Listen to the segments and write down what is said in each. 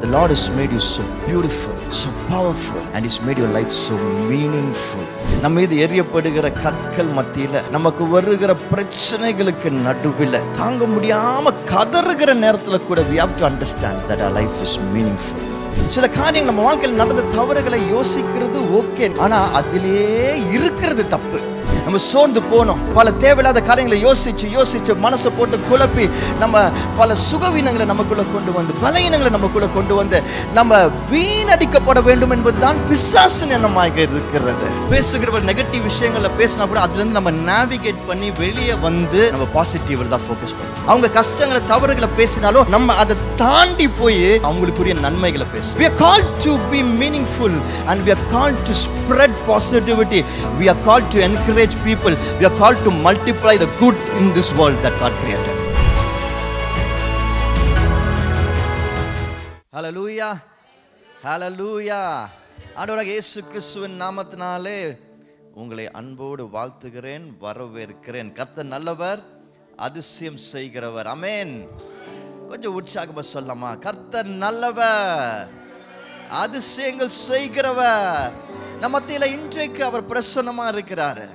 The Lord has made you so beautiful, so powerful, and He's made your life so meaningful. நம்ம மீது எரியப்படுகிற கற்கள் மத்தியில, நமக்கு வருகிற பிரச்சனைகளுக்கு நடுவில் தாங்க முடியாம கதறுகிற நேரத்துல கூட we have to understand that our life is meaningful. சில காரியங்கள் நம்ம வாழ்க்கையில் நடந்த தவறுகளை யோசிக்கிறது ஓகே, ஆனா அதிலேயே இருக்கிறது தப்பு. நம்ம சோர்ந்து போனோம், பல தேவையில்லாத காரியங்களை யோசிச்சு மனசை போட்டு குழப்பி நம்ம பல சுகவீனங்களை நமக்குள்ள கொண்டு வந்து, பலவீனங்களை நமக்குள்ள கொண்டு வந்து நம்ம வீணடிக்கப்பட வேண்டும் என்பதுதான் பிசாசின் எண்ணமாக இருக்கிறது. பேசுகிறவர் நெகட்டிவ் விஷயங்களை பேசினா கூட அதுல இருந்து நம்ம நேவிகேட் பண்ணி வெளியே வந்து நம்ம பாசிட்டிவ்ல தான் ஃபோக்கஸ் பண்ணுவோம். அவங்க கஷ்டங்களை தவறுகளை பேசினாலும் நம்ம அதை தாண்டி போய் அவங்களுக்குரிய நன்மைகளை பேசுவோம். We are called to be meaningful and we are called to spread positivity. We are called to encourage people. We are called to multiply the good in this world that God created. Hallelujah. Hallelujah. ஆண்டவராகிய இயேசு கிறிஸ்துவின் நாமத்தினாலே உங்களை அன்போடு வாழ்த்துகிறேன், வரவேற்கிறேன். கர்த்தர் நல்லவர், அதிசயம் செய்கிறவர். ஆமென். கொஞ்சம் உற்சாகமா சொல்லலாமா? கர்த்தர் நல்லவர், அதிசயங்கள் செய்கிறவர். நம்ம மத்தியில இன்றைக்கு அவர் பிரசன்னமா இருக்கிறார்.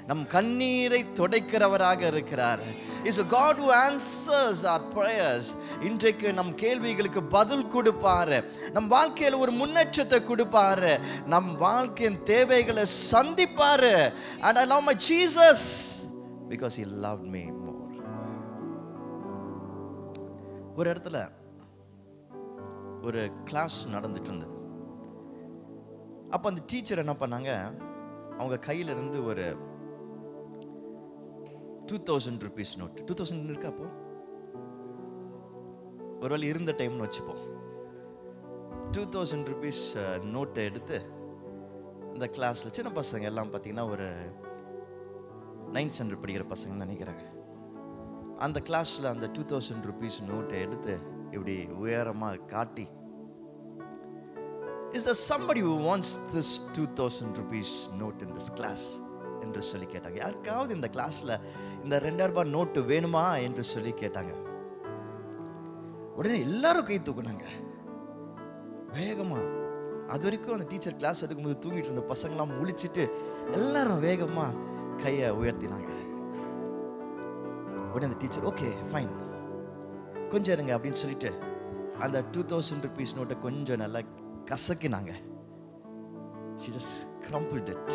நம் கண்ணீரை துடைக்கிறவராக இருக்கிறார். Is a God who answers our prayers. இன்றைக்கு நம் கேள்விகளுக்கு பதில் கொடுப்பாரு, நம் வாழ்க்கையில் ஒரு முன்னேற்றத்தை கொடுப்பாரு, நம் வாழ்க்கையின் தேவைகளை சந்திப்பாரு. And I love my Jesus because he loved me more. ஒரு இடத்துல ஒரு கிளாஸ் நடந்துட்டு இருந்தது. அப்ப அந்த டீச்சர் என்ன பண்ணாங்க, அவங்க கையில இருந்து ஒரு 2000 rupees நோட், 2000 இருக்கா அப்போ, ஒருவேளை இருந்த டைம்னு வச்சுப்போம், 2000 rupees நோட்டை எடுத்து இந்த கிளாஸ்ல சின்ன பசங்க எல்லாம் பார்த்தீங்கன்னா ஒரு 9th standard படிக்கிற பசங்கன்னு நினைக்கிறேன். அந்த கிளாஸ்ல அந்த 2000 rupees நோட்டை எடுத்து இப்படி உயரமா காட்டி, is there somebody who wants this 2000 rupees note in this class என்று சொல்லி கேட்டாங்க. யாருக்காவது இந்த கிளாஸ்ல இந்த 2000 ரூபாய் நோட்டு வேணுமா என்று சொல்லி கேட்டாங்க. உடனே எல்லாரும் கை தூக்குனாங்க வேகமா. அது வரைக்கும் அந்த டீச்சர் கிளாஸ் எடுக்கும்போது தூங்கிட்டு இருந்த பசங்களாம் முழிச்சிட்டு எல்லாரும் வேகமா கையை உயர்த்தினாங்க. உடனே அந்த டீச்சர் ஓகே ஃபைன் கொஞ்சம் இருங்க அப்படின்னு சொல்லிட்டு அந்த 2000 rupees நோட்டை கொஞ்சம் நல்லா கசக்கினாங்க. She just crumpled it.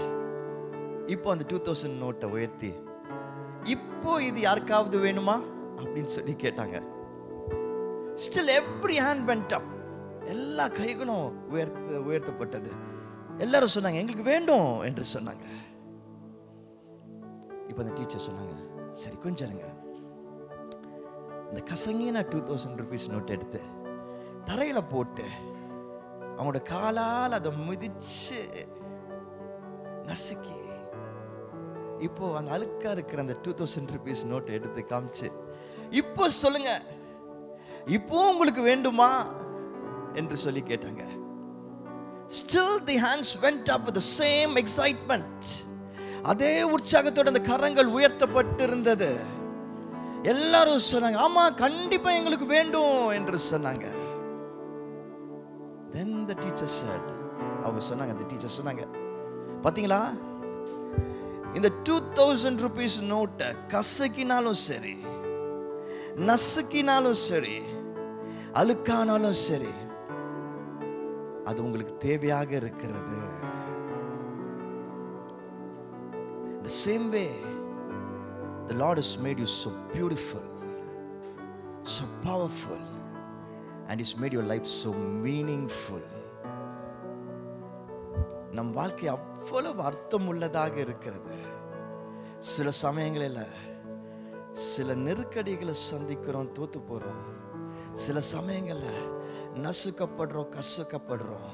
இப்போ அந்த 2000 நோட்டை உயர்த்தி, இப்போ இது யாருக்காவது வேணுமா அப்படின்னு சொல்லி கேட்டாங்க. Still every hand went up. எல்லா கைகளும் உயர்த்தப்பட்டது. எல்லாரும் சொன்னாங்க எங்களுக்கு வேண்டும் என்று சொன்னாங்க. இப்போ அந்த டீச்சர் சொன்னாங்க சரி கொஞ்சம் இருங்க. இந்த கசங்கின 2000 rupees நோட் எடுத்து தரையில போட்டு அவங்களோட காலால் அதை மிதிச்சு நசுக்கி, இப்போ அந்த அழுக்கா இருக்கிற அந்த 2000 rupees நோட் எடுத்து காமிச்சு, இப்போ சொல்லுங்க இப்போ உங்களுக்கு வேண்டுமா என்று சொல்லி கேட்டாங்க. Still the hands went up with the same excitement. அதே உற்சாகத்தோட அந்த கரங்கள் உயர்த்தப்பட்டிருந்தது. எல்லாரும் சொன்னாங்க ஆமா கண்டிப்பா எங்களுக்கு வேண்டும் என்று சொன்னாங்க. Then the teacher said, அவங்க சொன்னாங்க, the teacher சொன்னாங்க பாத்தீங்களா, இந்த 2000 rupees நோட்டை கசக்கினாலும் சரி, நசுக்கினாலும் சரி, அழுக்கானாலும் சரி, அது உங்களுக்கு தேவையாக இருக்கிறது. The same way the Lord has made you so beautiful, so powerful, and He's made your life so meaningful. நம் வாழ்க்கை அவ்வளவு அர்த்தம் உள்ளதாக இருக்கிறது. சில சமயங்களில் சில நெருக்கடிகளை சந்திக்கிறோம், தோத்து போறோம். சில சமயங்களில் நசுக்கப்படுறோம், கசக்கப்படுறோம்.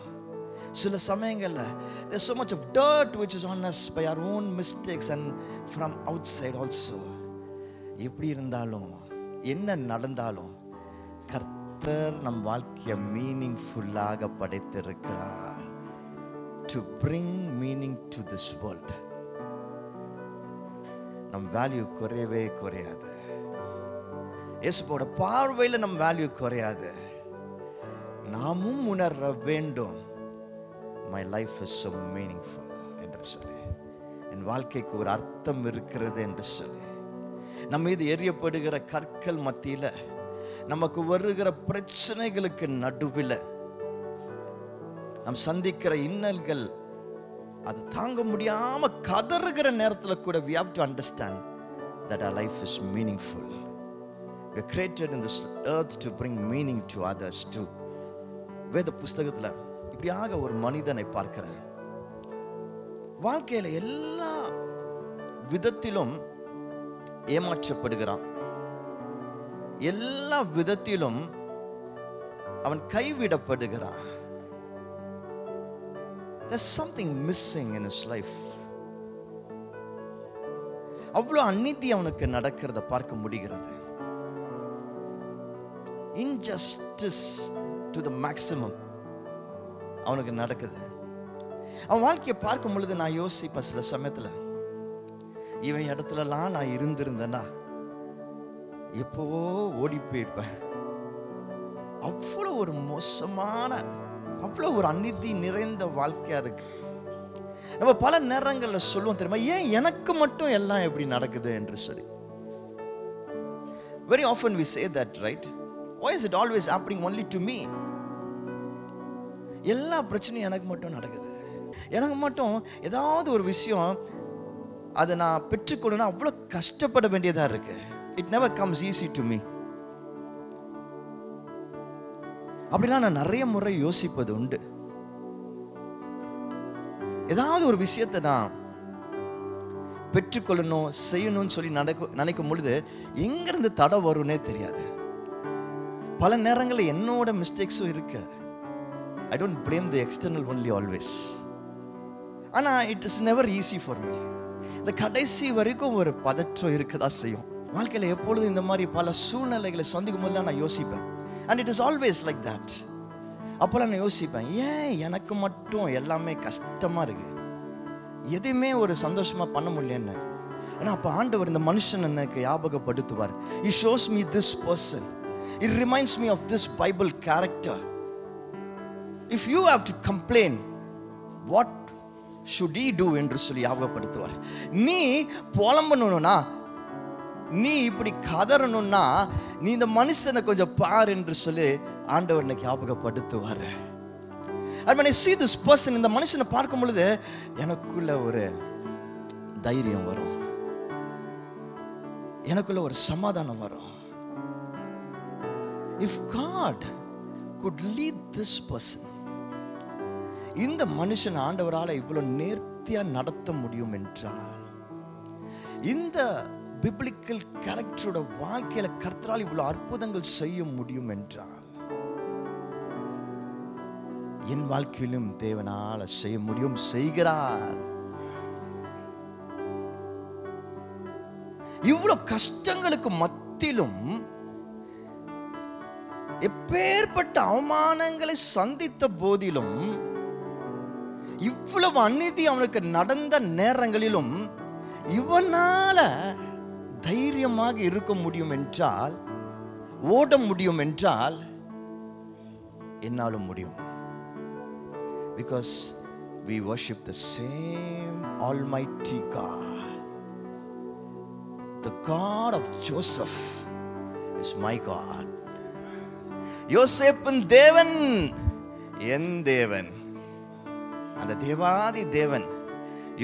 சில சமயங்களில் there's so much of dirt which is on us by our own mistakes and from outside also. எப்படி இருந்தாலும் என்ன நடந்தாலும் கர்த்தர் நம் வாழ்க்கையை மீனிங்ஃபுல்லாக படைத்திருக்கிறார். To bring meaning to this world. நம் வேல்யூ குறையவே குறையாது. இயேசுவோட பார்வையில் நம் வேல்யூ குறையாது. நாமும் உணர வேண்டும். My life is so meaningful என்று சொல்லி, என் வாழ்க்கைக்கு ஒரு அர்த்தம் இருக்கிறது என்று சொல்லி, நம்ம மீது எரியப்படுகிற கற்கள் மத்தியில, நமக்கு வருகிற பிரச்சனைகளுக்கு நடுவில், நாம் சந்திக்கிற இன்னல்கள் அது தாங்க முடியாம கதறுகிற நேரத்தில் கூட we have to understand that our life is meaningful. We are created in this earth to bring meaning to others too. வேத புஸ்தகத்துல இப்படியாக ஒரு மனிதனை பார்க்கிறேன். வாழ்க்கையில எல்லா விதத்திலும் ஏமாற்றப்படுகிறான். எல்லா விதத்திலும் அவன் கைவிடப்படுகிறான். There's something missing in his life. அவ்வளோ அநீதி அவனுக்கு நடக்கிறத பார்க்க முடிகிறது. Injustice to the maximum அவனுக்கு நடக்குது. அவன் வாழ்க்கையை பார்க்கும் பொழுது நான் யோசிப்பேன், சில சமயத்துல இவன் இடத்துலலாம் நான் இருந்திருந்தேன்னா எப்பவோ ஓடி போயிருப்பேன். அவ்வளோ ஒரு மோசமான, அவ்வளோ ஒரு அநீதி நிறைந்த வாழ்க்கையா இருக்கு. நம்ம பல நேரங்களில் சொல்லுவோம் தெரியுமா, ஏன் எனக்கு மட்டும் எல்லாம் எப்படி நடக்குது என்று சொல்லி. Very often we say that, right? Why is it always happening only to me? எல்லா பிரச்சனையும் எனக்கு மட்டும் நடக்குது. எனக்கு மட்டும் ஏதாவது ஒரு விஷயம் அதை நான் பெற்றுக்கொள்ளணும்னா அவ்வளோ கஷ்டப்பட வேண்டியதா இருக்கு. It never comes easy to me. அப்படிலாம் நான் நிறைய முறை யோசிப்பது உண்டு. ஏதாவது ஒரு விஷயத்தை நான் பெற்றுக்கொள்ளணும், செய்யணும்னு சொல்லி நினைக்கும் பொழுது எங்கிருந்து தடை வரும்னே தெரியாது. பல நேரங்களில் என்னோட மிஸ்டேக்ஸும் இருக்கு. I don't blame the external only always. ஆனா it is never easy for me. இந்த கடைசி வரைக்கும் ஒரு பதற்றம் இருக்கதா செய்யும். வாழ்க்கையில எப்பொழுதும் இந்த மாதிரி பல சூழ்நிலைகளை சந்திக்கும் போது நான் யோசிப்பேன். And it is always like that. அப்போலாம் நான் யோசிப்பேன், ஏன் எனக்கு மட்டும் எல்லாமே கஷ்டமா இருக்கு, எதுவுமே ஒரு சந்தோஷமா பண்ண முடியலன்னு. ஆனால் அப்போ ஆண்டவர் இந்த மனுஷன் எனக்கு ஞாபகப்படுத்துவார். He shows me this person. It reminds me of this Bible character. If you have to complain, what should he do என்று சொல்லி ஞாபகப்படுத்துவார். நீ புலம்பணும்னா, நீ இப்படி கதறணும்னா, நீ இந்த மனுஷனை கொஞ்சம் பார் என்று சொல்லி ஆண்டவர் எனக்கு ஞாபகப்படுத்துவார். And when I see this person, இந்த மனுஷனை பார்க்கும் பொழுது எனக்குள்ள ஒரு தைரியம் வரும், எனக்குள்ள ஒரு சமாதானம் வரும். If God could lead this person, இந்த மனுஷன் ஆண்டவரால் இவ்வளவு நேர்த்தியா நடத்த முடியும் என்றால், இந்த பிப்ளிக்கல் கேரக்டரோட வாழ்க்கையில கர்த்தரால் இவ்வளவு அற்புதங்கள் செய்ய முடியும் என்றால், என் வாழ்க்கையிலும் தேவனால செய்ய முடியும், செய்கிறார். இவ்வளவு கஷ்டங்களுக்கு மத்தியிலும், எப்பேற்பட்ட அவமானங்களை சந்தித்த போதிலும், இவ்வளவு அநீதி அவனுக்கு நடந்த நேரங்களிலும் இவனால தைரியமாக இருக்க முடியும் என்றால், ஓட முடியும் என்றால், என்னாலும் முடியும். Because we worship the same Almighty God. The God of Joseph is my God. யோசேப்பின் தேவன் என் தேவன். அந்த தேவாதி தேவன்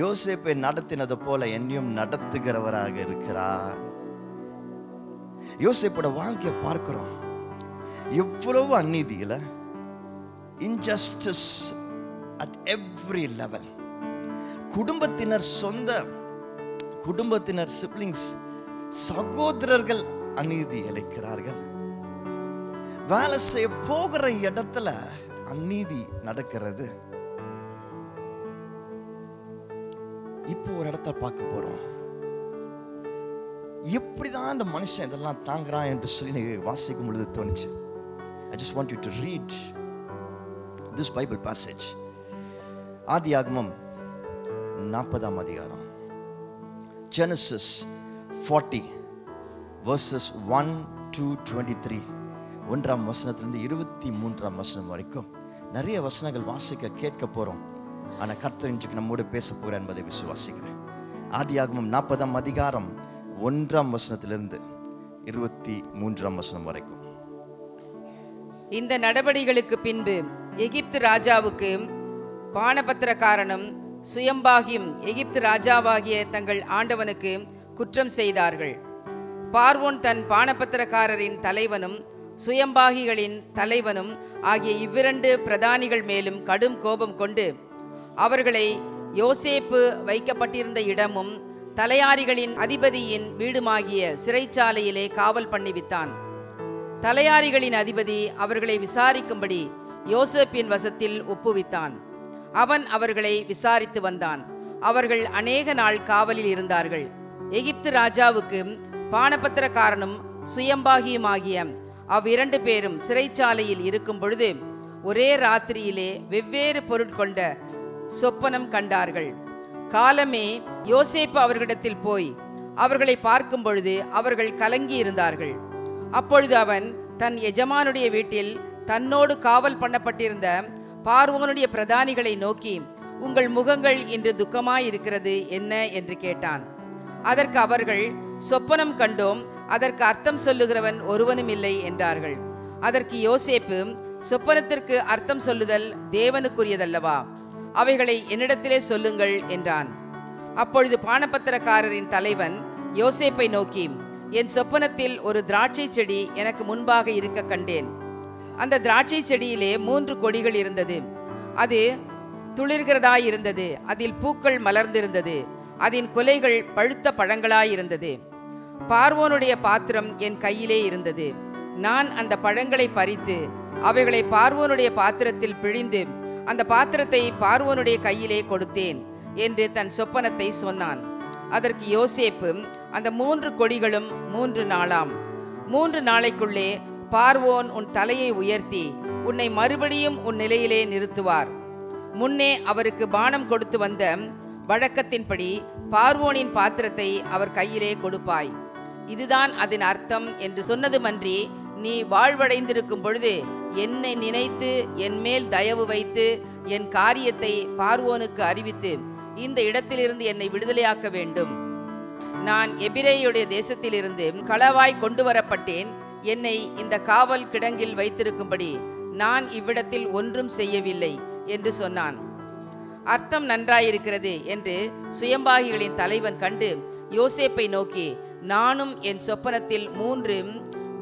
யோசேப்பை நடத்தினது போல என்னையும் நடத்துகிறவராக இருக்கிறார். யோசேப்போட வாழ்க்கையை பார்க்கிறோம். எவ்வளவு அநீதியில, injustice at every level. குடும்பத்தினர், சொந்த குடும்பத்தினர், siblings, சகோதரர்கள் அநீதி இழைக்கிறார்கள். வேலை செய்ய போகிற இடத்துல அநீதி நடக்கிறது. இப்போ ஒரு இடத்த பார்க்க போறோம். எப்படிதான் இந்த மனுஷன் இதெல்லாம் தாங்குறான் என்று சொல்லி வாசிக்கும் பொழுது தோணுச்சு. I just want you to read this Bible passage. ஆதியாகமம் 40ஆம் அதிகாரம், Genesis 40 verses 1 to 23. 1ஆம் வசனத்திலிருந்து 23ஆம் வசனம் வரைக்கும் நிறைய வசனங்கள் வாசிக்க கேட்க போறோம். ஆனால் கர்த்தர் இன்றைக்கு நம்மோடு பேச போகிறார் என்பதை விசுவாசிக்கிறேன். ஆதியாகமம் 40ஆம் அதிகாரம் 1ஆம் வசனத்திலிருந்து 23ஆம் வசனம் வரைக்கும். இந்த நடபடிகளுக்கு பின்பு எகிப்து ராஜாவுக்கு பானபத்திரக்காரனும் சுயம்பாகியும் எகிப்து ராஜாவாகிய தங்கள் ஆண்டவனுக்கு குற்றம் செய்தார்கள். பார்வோன் தன் பானபத்திரக்காரரின் தலைவனும் சுயம்பாகிகளின் தலைவனும் ஆகிய இவ்விரண்டு பிரதானிகள் மேலும் கடும் கோபம் கொண்டு அவர்களை யோசேப்பு வைக்கப்பட்டிருந்த இடமும் தலையாரிகளின் அதிபதியின் வீடுமாகிய சிறைச்சாலையிலே காவல் பண்ணிவித்தான். தலையாரிகளின் அதிபதி அவர்களை விசாரிக்கும்படி யோசேப்பின் வசத்தில் ஒப்புவித்தான். அவன் அவர்களை விசாரித்து வந்தான். அவர்கள் அநேக நாள் காவலில் இருந்தார்கள். எகிப்து ராஜாவுக்கு பானபத்திரக்காரனும் சுயம்பாகியுமாகிய அவ்விரண்டு பேரும் சிறைச்சாலையில் இருக்கும் பொழுது ஒரே ராத்திரியிலே வெவ்வேறு பொருட்கொண்ட சொப்பனம் கண்டார்கள். காலமே யோசேப்பு அவர்களிடத்தில் போய் அவர்களை பார்க்கும் பொழுது அவர்கள் கலங்கி இருந்தார்கள். அப்பொழுது அவன் தன் எஜமானுடைய வீட்டில் தன்னோடு காவல் பண்ணப்பட்டிருந்த பார்வோனுடைய பிரதானிகளை நோக்கி, உங்கள் முகங்கள் இன்று துக்கமாயிருக்கிறது என்ன என்று கேட்டான். அதற்கு அவர்கள், சொப்பனம் கண்டோம், அதற்கு அர்த்தம் சொல்லுகிறவன் ஒருவனும் இல்லை என்றார்கள். அதற்கு யோசேப்பு, சொப்பனத்திற்கு அர்த்தம் சொல்லுதல் தேவனுக்குரியதல்லவா? அவைகளை என்னிடத்திலே சொல்லுங்கள் என்றான். அப்பொழுது பானபத்திரக்காரரின் தலைவன் யோசேப்பை நோக்கி, என் சொப்பனத்தில் ஒரு திராட்சை செடி எனக்கு முன்பாக இருக்க கண்டேன். அந்த திராட்சை செடியிலே 3 கொடிகள் இருந்தது. அது துளிர்கிறதாயிருந்தது. அதில் பூக்கள் மலர்ந்திருந்தது. அதன் கொலைகள் பழுத்த பழங்களாயிருந்தது. பார்வோனுடைய பாத்திரம் என் கையிலே இருந்தது. நான் அந்த பழங்களை பறித்து அவைகளை பார்வோனுடைய பாத்திரத்தில் பிழிந்து அந்த பாத்திரத்தை பார்வோனுடைய கையிலே கொடுத்தேன் என்று தன் சொப்பனத்தை சொன்னான். அதற்கு யோசேப்பு, அந்த 3 கொடிகளும் 3 நாளாம். 3 நாளைக்குள்ளே பார்வோன் உன் தலையை உயர்த்தி உன்னை மறுபடியும் உன் நிலையிலே நிறுத்துவார். முன்னே அவருக்கு பானம் கொடுத்து வந்த வழக்கத்தின்படி பார்வோனின் பாத்திரத்தை அவர் கையிலே கொடுப்பாய். இதுதான் அதன் அர்த்தம் என்று சொன்னதுமன்றி, நீ வாழ்வடைந்திருக்கும் பொழுது என்னை நினைத்து என் மேல் தயவு வைத்து என் காரியத்தை பார்வோனுக்கு அறிவித்து இந்த இடத்திலிருந்து என்னை விடுதலையாக்க வேண்டும். நான் எபிரேயுடைய தேசத்திலிருந்து களவாய் கொண்டு வரப்பட்டேன். என்னை இந்த காவல் கிடங்கில் வைத்திருக்கும்படி நான் இவ்விடத்தில் ஒன்றும் செய்யவில்லை என்று சொன்னான். அர்த்தம் நன்றாயிருக்கிறது என்று சுயம்பாகிகளின் தலைவன் கண்டு யோசேப்பை நோக்கி, நானும் என் சொப்பனத்தில் 3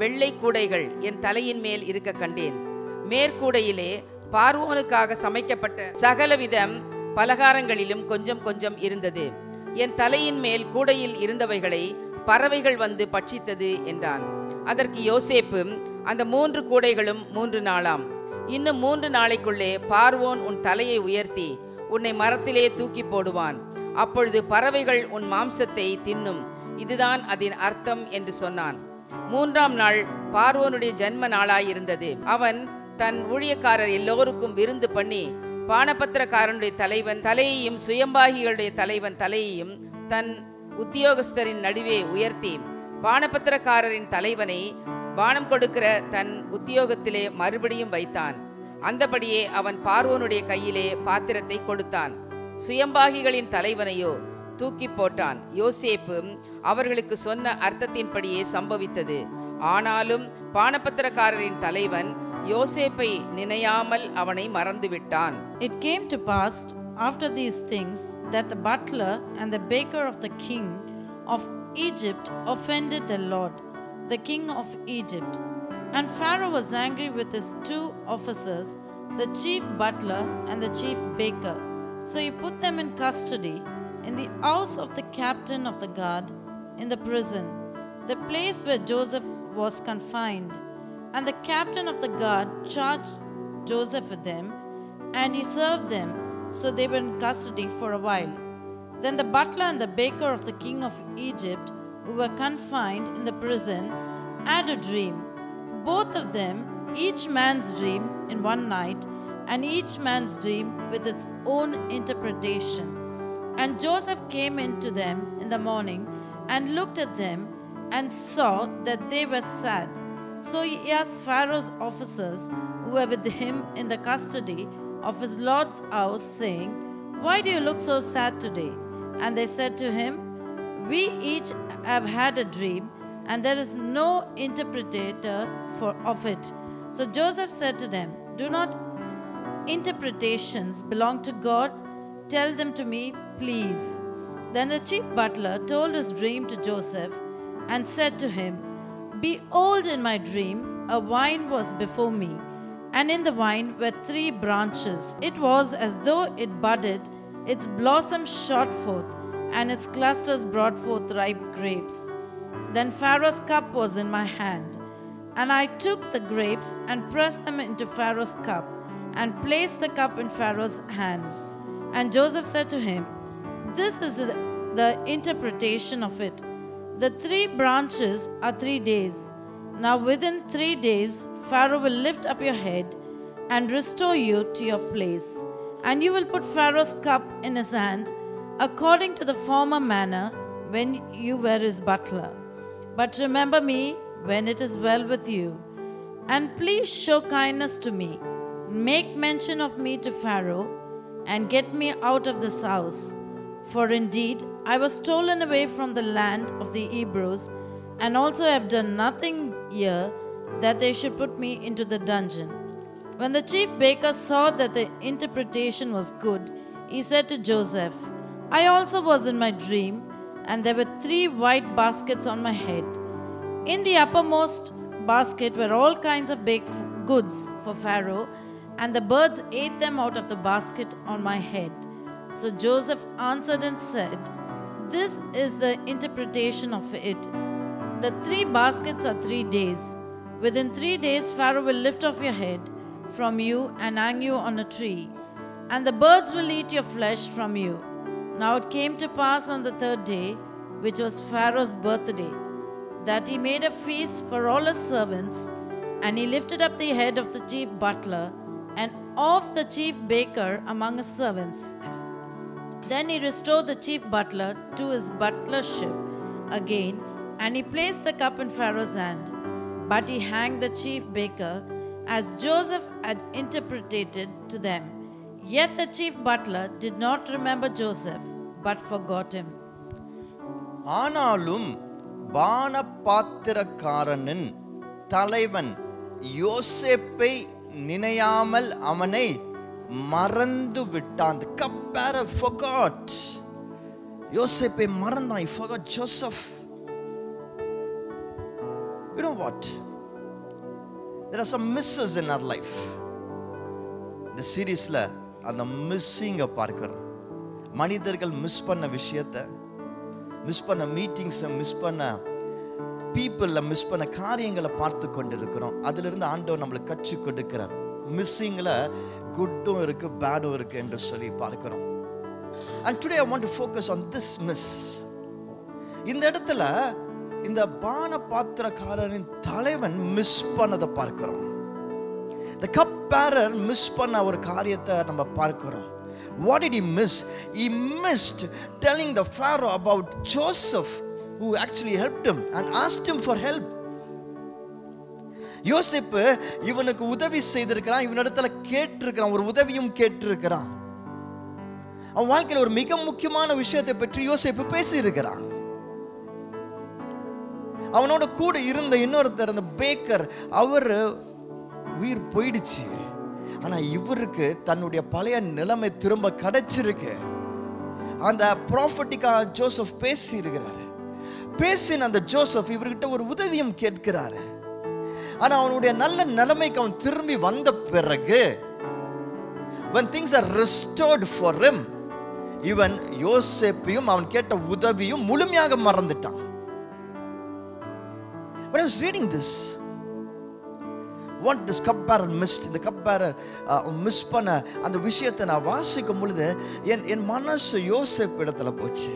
வெள்ளை கூடைகள் என் தலையின் மேல் இருக்க கண்டேன். மேற்கூடையிலே பார்வோனுக்காக சமைக்கப்பட்ட சகலவித பலகாரங்களிலும் கொஞ்சம் கொஞ்சம் இருந்தது. என் தலையின் மேல் கூடையில் இருந்தவைகளை பறவைகள் வந்து பட்சித்தது என்றான். அதற்கு யோசேப்பு, அந்த 3 கூடைகளும் 3 நாளாம். இன்னும் 3 நாளைக்குள்ளே பார்வோன் உன் தலையை உயர்த்தி உன்னை மரத்திலே தூக்கி போடுவான். அப்பொழுது பறவைகள் உன் மாம்சத்தை தின்னும். இதுதான் அதன் அர்த்தம் என்று சொன்னான். 3ஆம் நாள் பார்வோனுடைய ஜன்ம நாளாயிருந்தது. அவன் தன் ஊழியக்காரர் எல்லோருக்கும் விருந்து பண்ணி பானபத்திரக்காரனுடைய தலைவன் தலையையும் சுயம்பாகிகளுடைய தலைவன் தலையையும் தன் உத்தியோகஸ்தரின் நடுவே உயர்த்தி பானபத்திரக்காரரின் தலைவனை பானம் கொடுக்கிற தன் உத்தியோகத்திலே மறுபடியும் வைத்தான். அந்தபடியே அவன் பார்வோனுடைய கையிலே பாத்திரத்தை கொடுத்தான். சுயம்பாகிகளின் தலைவனையோ தூக்கி போட்டான். யோசேப்பு அவர்களுக்கு சொன்ன அர்த்தத்தின்படியே சம்பவித்தது. ஆனாலும் பானபத்திரக்காரரின் தலைவன் யோசேப்பை நினையாமல் அவனை மறந்துவிட்டான். It came to pass after these things that the butler and the baker of the king of Egypt offended the Lord, the king of Egypt. And Pharaoh was angry with his 2 officers, the chief butler and the chief baker. So he put them in custody in the house of the captain of the guard in the prison, the place where Joseph was confined. And the captain of the guard charged Joseph with them, and he served them, so they were in custody for a while. Then the butler and the baker of the king of Egypt, who were confined in the prison, had a dream. Both of them, each man's dream in one night, and each man's dream with its own interpretation. And Joseph came in to them in the morning, and looked at them, and saw that they were sad. So he asked Pharaoh's officers who were with him in the custody of his lord's house, saying, "Why do you look so sad today?" And they said to him, "We each have had a dream, and there is no interpreter of it." So Joseph said to them, "Do not interpretations belong to God? Tell them to me, please." Then the chief butler told his dream to Joseph and said to him, "Behold, in my dream, a vine was before me, and in the vine were 3 branches. It was as though it budded, its blossoms shot forth, and its clusters brought forth ripe grapes. Then Pharaoh's cup was in my hand, and I took the grapes and pressed them into Pharaoh's cup, and placed the cup in Pharaoh's hand." And Joseph said to him, "This is the interpretation of it. The 3 branches are 3 days. Now within 3 days, Pharaoh will lift up your head and restore you to your place. And you will put Pharaoh's cup in his hand, according to the former manner when you were his butler. But remember me when it is well with you. And please show kindness to me. Make mention of me to Pharaoh, and get me out of this house. For indeed, I was stolen away from the land of the Hebrews, and also have done nothing here that they should put me into the dungeon." When the chief baker saw that the interpretation was good, he said to Joseph, "I also was in my dream, and there were 3 white baskets on my head. In the uppermost basket were all kinds of baked goods for Pharaoh, and the birds ate them out of the basket on my head." So Joseph answered and said, "This is the interpretation of it. The 3 baskets are 3 days. Within 3 days Pharaoh will lift off your head from you and hang you on a tree, and the birds will eat your flesh from you." Now it came to pass on the 3rd day, which was Pharaoh's birthday, that he made a feast for all his servants, and he lifted up the head of the chief butler and of the chief baker among his servants. Then he restored the chief butler to his butlership again, and he placed the cup in Pharaoh's hand. But he hanged the chief baker, as Joseph had interpreted to them. Yet the chief butler did not remember Joseph, but forgot him. ஆனாலும் பானபாத்திரக்காரனின் தலைவன் யோசேப்பை நினையாமல் அவனை மறந்து விட்டான். The cupbearer forgot. யோசேப்பை மறந்தான். He forgot Joseph. You know what? There are some misses in our life. இந்த சீரீஸ்ல அந்த மிஸ்ஸிங்கை பார்க்கிறோம். மனிதர்கள் மிஸ் பண்ண விஷயத்தை, மிஸ் பண்ண மீட்டிங்ஸை, மிஸ் பண்ண பீப்புளை, மிஸ் பண்ண காரியங்களை பார்த்து கொண்டிருக்கிறோம். அதிலிருந்து ஆண்டவர் நம்மளுக்கு கற்றுக் கொடுக்கிறார். மிஸ்ஸிங்கில் குட்டும் இருக்கு, பேடும் இருக்கு என்று சொல்லி பார்க்கிறோம். And today I want to focus on this miss. இந்த இடத்துல இந்த பானபாத்திரக்காரரின் தலைவன் மிஸ் பண்ணதை பார்க்கிறோம். The cupbearer மிஸ் பண்ண ஒரு காரியத்தை நம்ம பார்க்கிறோம். What did he miss? He missed telling the Pharaoh about Joseph, who actually helped him and asked him for help. யோசேப்பு இவனுக்கு உதவி செய்திருக்கிறான், இவனிடத்துல கேட்டிருக்கிறான், ஒரு உதவியும் கேட்டிருக்கிறான். அவன் வாழ்க்கையில் ஒரு மிக முக்கியமான விஷயத்தை பற்றி யோசேப்பு பேசியிருக்கிறான். அவனோட கூட இருந்த இன்னொருத்தர், அந்த பேக்கர், அவர் உயிர் போயிடுச்சு. ஆனா இவருக்கு தன்னுடைய பழைய நிலைமை திரும்ப கிடைச்சிருக்கு. அந்த ப்ராஃபட்டிக்கா ஜோசப் பேசி இருக்கிறாரு. பேசின அந்த ஜோசப் இவர்கிட்ட ஒரு உதவியும் கேட்கிறாரு. ஆனா அவனுடைய நல்ல நிலைமைக்கு அவன் திரும்பி வந்த பிறகு, when things are restored for him, even யோசேப்பையும் அவன் கேட்ட உதவியும் முழுமையாக மறந்துட்டான். When I was reading this, what this cupbearer missed, இந்த cupbearer மிஸ் பண்ண அந்த விஷயத்தை நான் வாசிக்கும் பொழுது என் மனசு யோசேப்பு இடத்துல போச்சு.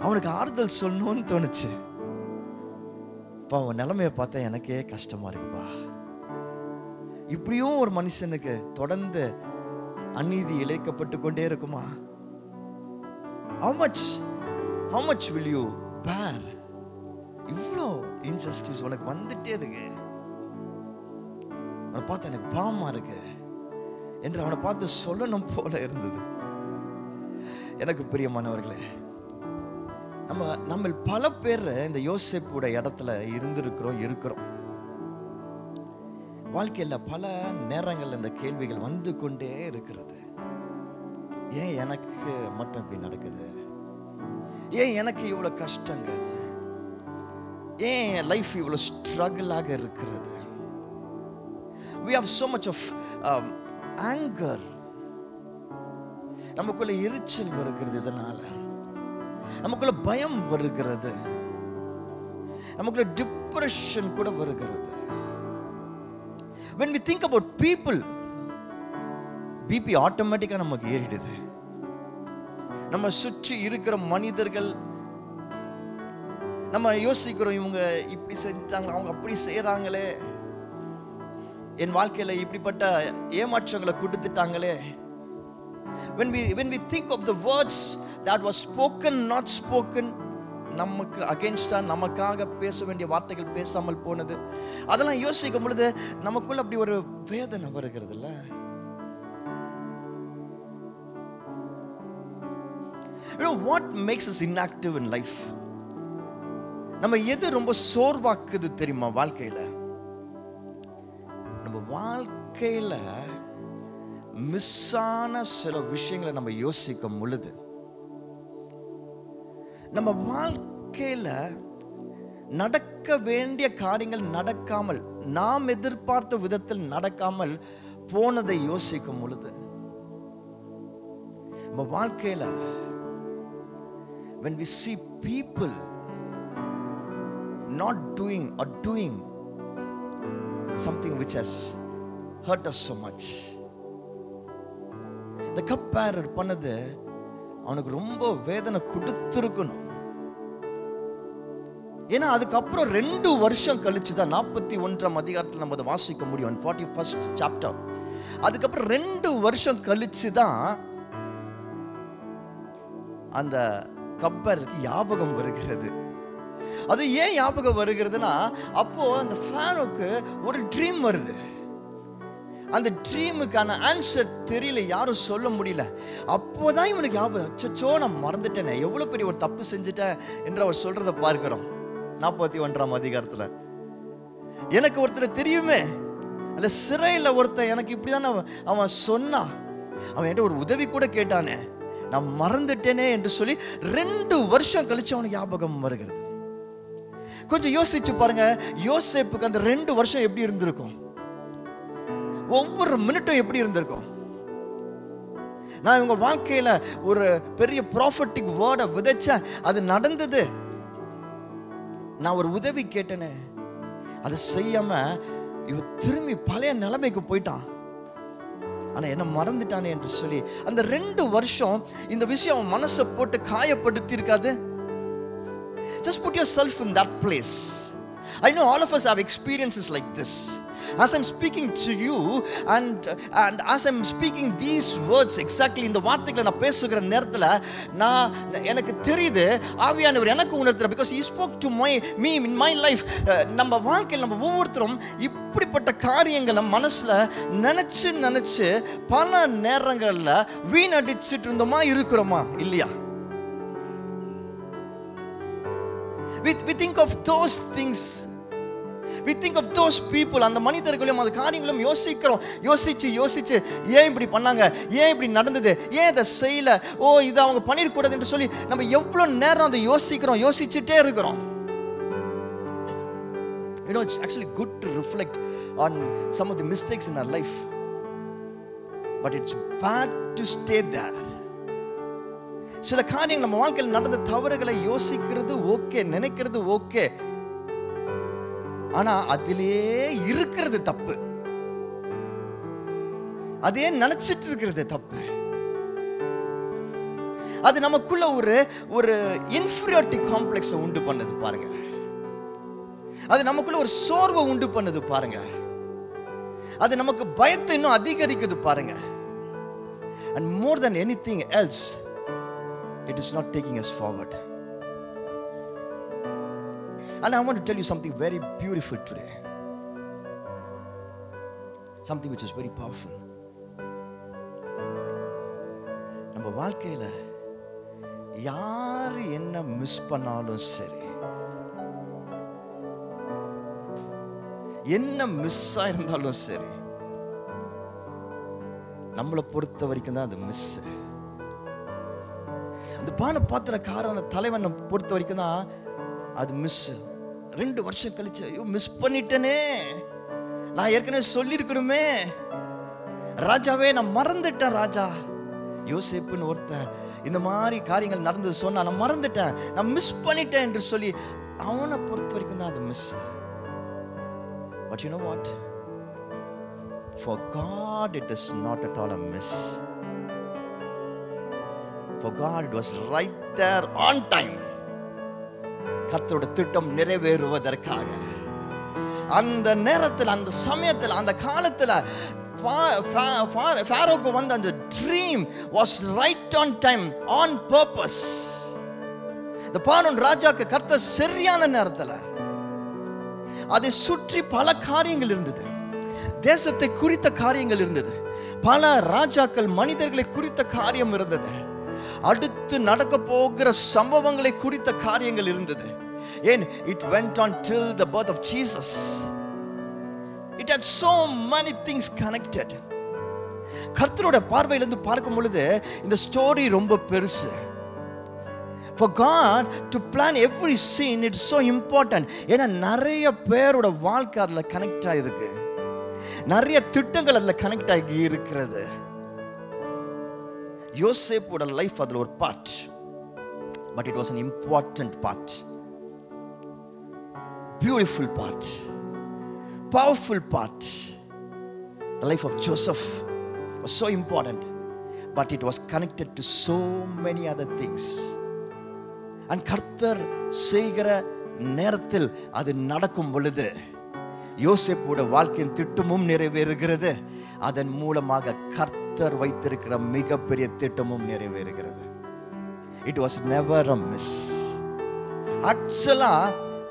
அவனுக்கு ஆறுதல் சொல்லணும்னு தோணுச்சு. அவன் நிலைமையை பார்த்தா எனக்கே கஷ்டமா இருக்குப்பா. இப்படியும் ஒரு மனுஷனுக்கு தொடர்ந்து அநீதி இழைக்கப்பட்டு கொண்டே இருக்குமா? How much will you bear? Injustice உனக்கு வந்துட்டே இருக்கு, அவனை பார்த்து எனக்கு பாவமா இருக்கு என்று அவனை பார்த்து சொல்லணும் போல இருந்தது. எனக்கு பிரியமானவர்களே, நம்ம பல பேர் இந்த யோசேப்போட இடத்துல இருக்கிறோம். வாழ்க்கையில் பல நேரங்கள் இந்த கேள்விகள் வந்து கொண்டே இருக்கிறது. ஏன் எனக்கு மட்டும் இப்படி நடக்குது? ஏன் எனக்கு இவ்வளவு கஷ்டங்கள்? ஏன் என் லைஃப் இவ்வளவு ஸ்ட்ரகிளாக இருக்கிறது? we have so much of anger. நமக்குள்ள எரிச்சல் வருகிறது, இதனால நமக்குள்ள பயம் வருகிறது, நமக்குள்ள டிப்ரெஷன் கூட வருகிறது. when we think about people, BP ஆட்டோமேட்டிக்கா நமக்கு ஏறிடுது. நம்ம சுற்றி இருக்கிற மனிதர்கள், நம்ம யோசிக்கிறோம், இவங்க இப்படி செஞ்சிட்டாங்க, அவங்க அப்படி செய்யறாங்களே, என் வாழ்க்கையில இப்படிப்பட்ட ஏமாற்றங்களை கொடுத்துட்டாங்களே. when we think of the words that was spoken not spoken, நமக்கு அகைன்ஸ்டா நமக்காக பேச வேண்டிய வார்த்தைகள் பேசாமல் போனது, அதெல்லாம் யோசிக்கும் பொழுது நமக்குள்ள அப்படி ஒரு வேதனை வருகிறது இல்ல? You know what makes us inactive in life? நம்ம எது ரொம்ப சோர்வாக்குது தெரியுமா வாழ்க்கையில? நம்ம வாழ்க்கையில மிஸ் ஆன சில விஷயங்களை நம்ம யோசிக்கும் பொழுது, நம்ம வாழ்க்கையில நடக்க வேண்டிய காரியங்கள் நடக்காமல், நாம் எதிர்பார்த்த விதத்தில் நடக்காமல் போனதை யோசிக்கும் பொழுது, நம்ம வாழ்க்கையில when we see people not doing or doing something which has hurt us so much, the comparer பண்ணது அவனுக்கு ரொம்ப வேதனை கொடுத்திருக்கணும். ஏன்னா அதுக்கப்புறம் 2 வருஷம் கழிச்சு தான் 41ஆம் அதிகாரத்தில் நம்ம அதை வாசிக்க முடியும். 41st chapter. அதுக்கப்புறம் 2 வருஷம் கழிச்சு தான் அந்த கப்பருக்கு ஞாபகம் வருகிறது. அது ஏன் ஞாபகம் வருகிறதுனா, அப்போ அந்த ஃபாரோக்கு ஒரு ட்ரீம் வருது. அந்த ட்ரீமுக்கான ஆன்சர் தெரியல, யாரும் சொல்ல முடியல. அப்போதான் இவனுக்கு ஞாபகம், அச்சோ நான் மறந்துட்டேனே, எவ்வளவு பெரிய ஒரு தப்பு செஞ்சுட்டேன் என்று அவர் சொல்றதை பார்க்கிறோம் 41ஆம் அதிகாரத்துல. எனக்கு ஒருத்தர் தெரியுமே, அந்த சிறையில் ஒருத்தன் எனக்கு இப்படிதான் அவன் சொன்னான், அவன் என்கிட்ட ஒரு உதவி கூட கேட்டானே, நான் மறந்துட்டேனே என்று சொல்லி 2 வருஷம் கழிச்சு அவனுக்கு ஞாபகம் வருகிறது. கொஞ்சம் யோசிச்சு பாருங்க, யோசேப்புக்கு அந்த 2 வருஷம் எப்படி இருந்திருக்கும்? ஒவ்வொரு மினிட்டும் எப்படி இருந்திருக்கும்? நான் இவங்க வாழ்க்கையில ஒரு பெரிய ப்ராஃபட்டிக் வேர்டை விதைச்சேன், அது நடந்தது. நான் ஒரு உதவி கேட்டேனே, அதை செய்யாம இவ திரும்பி பழைய நிலைமைக்கு போயிட்டான், ஆனா என்ன மறந்துட்டானே என்று சொல்லி அந்த 2 வருஷம் இந்த விஷயம் மனசை போட்டு காயப்படுத்தி இருக்காது? Just put yourself in that place. I know all of us have experiences like this. As I'm speaking to you and as I'm speaking these words exactly, இந்த வார்த்தைகளை நான் பேசுகிற நேரத்துல நான் எனக்கு தெரியுது ஆவியானவர் எனக்கு உணர்த்துறார், because he spoke to me in my life. நம்ம வாழ்க்கையில் நம்ம ஒவ்வொருத்தரும் இப்படிப்பட்ட காரியங்களை மனசுல நினைச்சு பல நேரங்கள்ல வீணடிச்சிட்டு இருந்தோமா இருக்கிறோமா இல்லையா? We think of those things, we think of those people, அந்த மனிதர்களும் அந்த காரியங்களும் யோசிச்சு ஏன் இப்படி பண்ணாங்க, ஏன் இப்படி நடந்தது, ஏன் இதை செய்யல, ஓ இதை அவங்க பண்ணிருக்கூடாது என்று சொல்லி நம்ம எவ்வளவு நேரம் அதை யோசிச்சுட்டே இருக்கிறோம். You know, it's actually good to reflect on some of the mistakes in our life, but it's bad to stay there. சில காரியங்கள் நம்ம வாழ்க்கையில் நடந்த தவறுகளை யோசிக்கிறது ஓகே, நினைக்கிறது ஓகே, ஆனா அதிலே இருக்கிறது தப்பு, அதே நினைச்சிட்டு இருக்கிறது தப்பு. அது நமக்குள்ள ஒரு இன்ஃபீரியாரிட்டி காம்ப்ளெக்ஸ் உண்டு பண்ணுது பாருங்க. அது நமக்குள்ள ஒரு சோர்வை உண்டு பண்ணுது பாருங்க. அது நமக்கு பயத்தை இன்னும் அதிகரிக்குது பாருங்க. And more than anything else, it is not taking us forward. And I want to tell you something very beautiful today. Something which is very powerful. நம்ம வாழ்க்கையில யாரு என்ன மிஸ் பண்ணாலும் சரி, என்ன மிஸ் ஆயிருந்தாலும் சரி, நம்மளை பொறுத்த வரைக்கும் தான் அது மிஸ். அந்த பானை பாத்திரக்காரன் தலைவனை பொறுத்த வரைக்கும் தான் அது மிஸ். 2 வருஷம் கழிச்சு, ஐயோ மிஸ் பண்ணிட்டேனே, நான் ஏற்கனவே சொல்லியிருக்கணுமே, ராஜாவே நான் மறந்துட்டேன். ராஜா யோசேப்புன்னு ஒருத்தன் இந்த மாதிரி காரியங்கள் நடந்தது சொன்னா, நான் மறந்துட்டேன், நான் மிஸ் பண்ணிட்டேன் என்று சொல்லி அவனை பொறுத்த வரைக்கும் தான் அது miss. But you know what? For God it is not at all a miss. For God it was right there on time. கர்த்தருடைய திட்டம் நிறைவேறுவதற்காக அந்த நேரத்தில், அந்த சமயத்தில், அந்த காலத்தில் ஃபாரோக்கு வந்த அந்த dream was right on time, on purpose. இந்த பார்வோன் ராஜாக்கு கர்த்தர் சரியான நேரத்தில், அதை சுற்றி பல காரியங்கள் இருந்தது, தேசத்தை குறித்த காரியங்கள் இருந்தது, பல ராஜாக்கள் மனிதர்களை குறித்த காரியம் இருந்தது, அடுத்து நடக்க போகிற சம்பவங்களை குறித்த காரியங்கள் இருந்தது. ஏன் it went on till the birth of Jesus. It had so many things connected. கர்த்தரோட பார்வையிலிருந்து பார்க்கும் பொழுது இந்த ஸ்டோரி ரொம்ப பெருசு. For God to plan every scene, it's so important. ஏன்னா நிறைய பேரோட வாழ்க்கை அதுல கனெக்ட் ஆயிருக்கு, நிறைய திட்டங்கள் அதுல கனெக்ட் ஆகி இருக்கிறது. யோசேப்போட லைஃப் அதுல ஒரு part, but it was an important part, beautiful part, powerful part. The life of Joseph was so important, but it was connected to so many other things. And கர்த்தர் செய்கிற நேரத்தில் அது நடக்கும் பொழுது யோசேப்போட வாழ்க்கையின் திட்டமும் நிறைவேறுகிறது, அதன் மூலமாக கர்த்தர் வைத்திருக்கிற மிகப்பெரிய திட்டமும் நிறைவேறுகிறது. It was never a miss. ஆக்சுவலா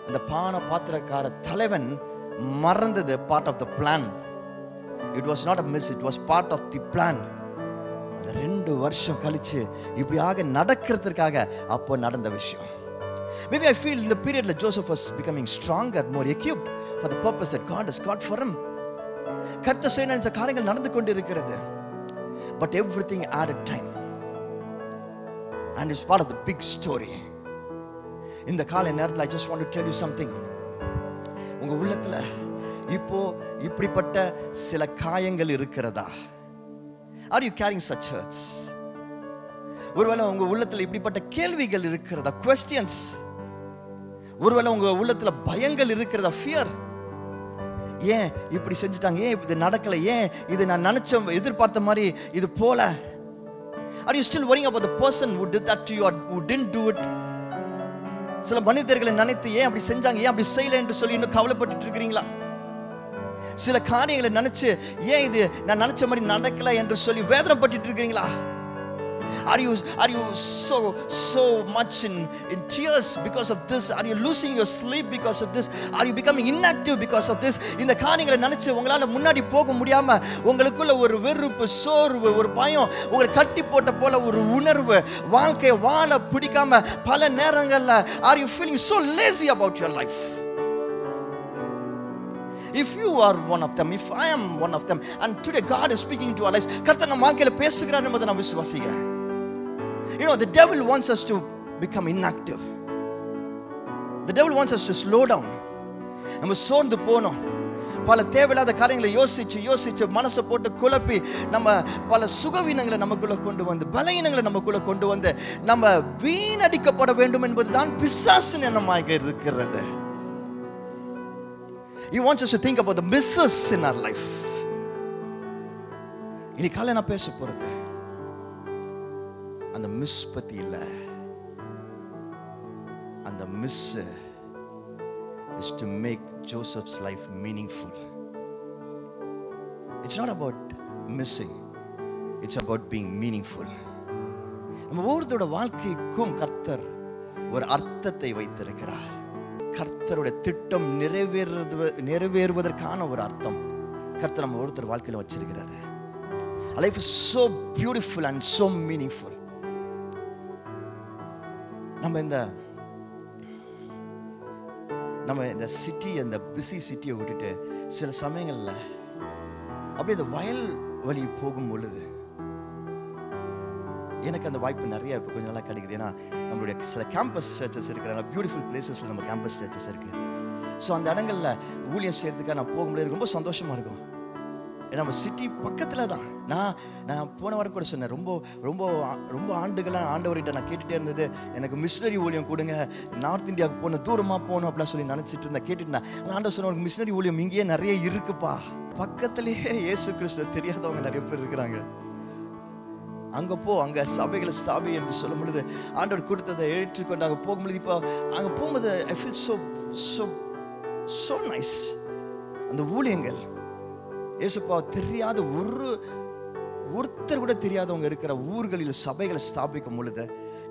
அந்த பானை பாத்திரக்கார தலைவன் மறந்தது part of the plan. It was not a miss, it was part of the plan. அந்த 2 வருஷம் கழிச்சு இப்படியாக நடக்கிறதுக்காக அப்போ நடந்த விஷயம். Maybe I feel in the period that Joseph was becoming stronger, more equipped for the purpose that God has got for him. கர்த்தர் செய்ய நினைச்ச காரியங்கள் நடந்து கொண்டு இருக்கிறது, but everything added time and it's part of the big story. இந்த காலை நேரத்தில் I just want to tell you something. உங்க உள்ளத்துல இப்போ இப்படிப்பட்ட சில காயங்கள் இருக்கிறதா? Are you carrying such hurts? ஒருவேளை உங்க உள்ளத்துல இப்படிப்பட்ட கேள்விகள் இருக்கிறதா? Questions. ஒருவேளை உங்க உள்ளத்துல பயங்கள் இருக்கிறதா? Fear. ஏன் இப்படி செஞ்சிட்டாங்க, ஏன் இது நடக்கல, ஏன் இது நான் நினைச்ச எதிர்பார்த்த மாதிரி இது போல? Are you still worrying about the person who did that to you or who didn't do it? சில மனிதர்களை நினைத்து ஏன் அப்படி செஞ்சாங்க, ஏன் அப்படி செய்யல என்று சொல்லி இன்னும் கவலைப்பட்டு இருக்கிறீங்களா? சில காரியங்களை நினைச்சு ஏன் இது நான் நினைச்ச மாதிரி நடக்கல என்று சொல்லி வேதனைப்பட்டு இருக்கிறீங்களா? Are you so much in tears because of this? Are you losing your sleep because of this? Are you becoming inactive because of this? இந்த காரியங்களை நினைச்சு உங்களால முன்னாடி போக முடியாம உங்களுக்குள்ள ஒரு வெறுப்பு, சோர்வு, ஒரு பயம், உங்களை கட்டி போட்ட போல ஒரு உணர்வு, வாழ்க்கையை வாழ பிடிக்காம பல நேரங்கள்ல are you feeling so lazy about your life? If you are one of them, if I am one of them, and today God is speaking to our lives, கர்த்தர் நம்ம வாழ்க்கையில பேசுகிறார் என்பதை நான் விசுவாசிக்கிறேன். You know, the devil wants us to become inactive. The devil wants us to slow down. நம்ம சோர்ந்து போனோம், பல தேவையில்லாத காரியங்களை யோசிச்சு மனசை போட்டு குழப்பி நம்ம பல சுகவீனங்களை நமக்குள்ள கொண்டு வந்து, பலவீனங்களை நமக்குள்ள கொண்டு வந்து நம்ம வீணடிக்கப்பட வேண்டும் என்பதுதான் பிசாசின் எண்ணமாக இருக்கிறது. He wants us to think about the misses in our life. இன்னைக்கு காலை நான் பேச போறது அந்த மிஸ் பத்தி இல்ல. அந்த miss is to make Joseph's life meaningful. It's not about missing, it's about being meaningful. நம்ம ஒவ்வொருத்தரோட வாழ்க்கைக்கும் கர்த்தர் ஒரு அர்த்தத்தை வைத்திருக்கிறார். கர்த்தருடைய திட்டம் நிறைவேறுவதற்கான ஒரு அர்த்தம் கர்த்தர் நம்ம ஒருத்தர் வாழ்க்கையில வச்சிருக்கிறாரு. Life is so beautiful and so meaningful. நம்ம இந்த சிட்டி, அந்த பிஸி சிட்டியை விட்டுட்டு சில சமயங்கள்ல அப்படியே இந்த வயல் வழி போகும் பொழுது எனக்கு அந்த வாய்ப்பு நிறைய இப்போ கொஞ்சம் நல்லா கிடைக்குது. ஏன்னா நம்மளுடைய சில கேம்பஸ் சர்ச்சஸ் இருக்கிற பியூட்டிஃபுல் பிளேசஸில் நம்ம கேம்பஸ் சர்ச்சஸ் இருக்கு. ஸோ அந்த இடங்கள்ல ஊழியம் செய்யறதுக்காக நான் போகும்போது ரொம்ப சந்தோஷமா இருக்கும். ஏன்னா நம்ம சிட்டி பக்கத்தில் தான். நான் போன வாரம் கூட சொன்னேன், ரொம்ப ரொம்ப ரொம்ப ஆண்டுகளாக ஆண்டவர்கிட்ட நான் கேட்டுகிட்டே இருந்தது, எனக்கு மிஷினரி ஊழியம் கொடுங்க, நார்த் இந்தியாவுக்கு போகணும், தூரமாக போகணும் அப்படிலாம் சொல்லி நினச்சிட்டு இருந்தேன், கேட்டுட்டு இருந்தேன். ஆண்டவர் சொன்ன, உனக்கு மிஷினரி ஊழியம் இங்கேயே நிறைய இருக்குப்பா, பக்கத்துலேயே இயேசு கிறிஸ்து தெரியாதவங்க நிறைய பேர் இருக்கிறாங்க, அங்கே போ, அங்கே சபைகளை ஸ்தாபி என்று சொல்லும் பொழுது ஆண்டவர் கொடுத்ததை ஏற்றுக்கொண்டு அங்கே போகும்பொழுது, இப்போ அங்கே போகும்போது ஐ ஃபீல் so nice. அந்த ஊழியங்கள் இயேசுப்பா தெரியாத ஒருத்தர் கூட தெரியாதவங்க இருக்கிற ஊர்களில் சபைகளை ஸ்தாபிக்கும் பொழுது,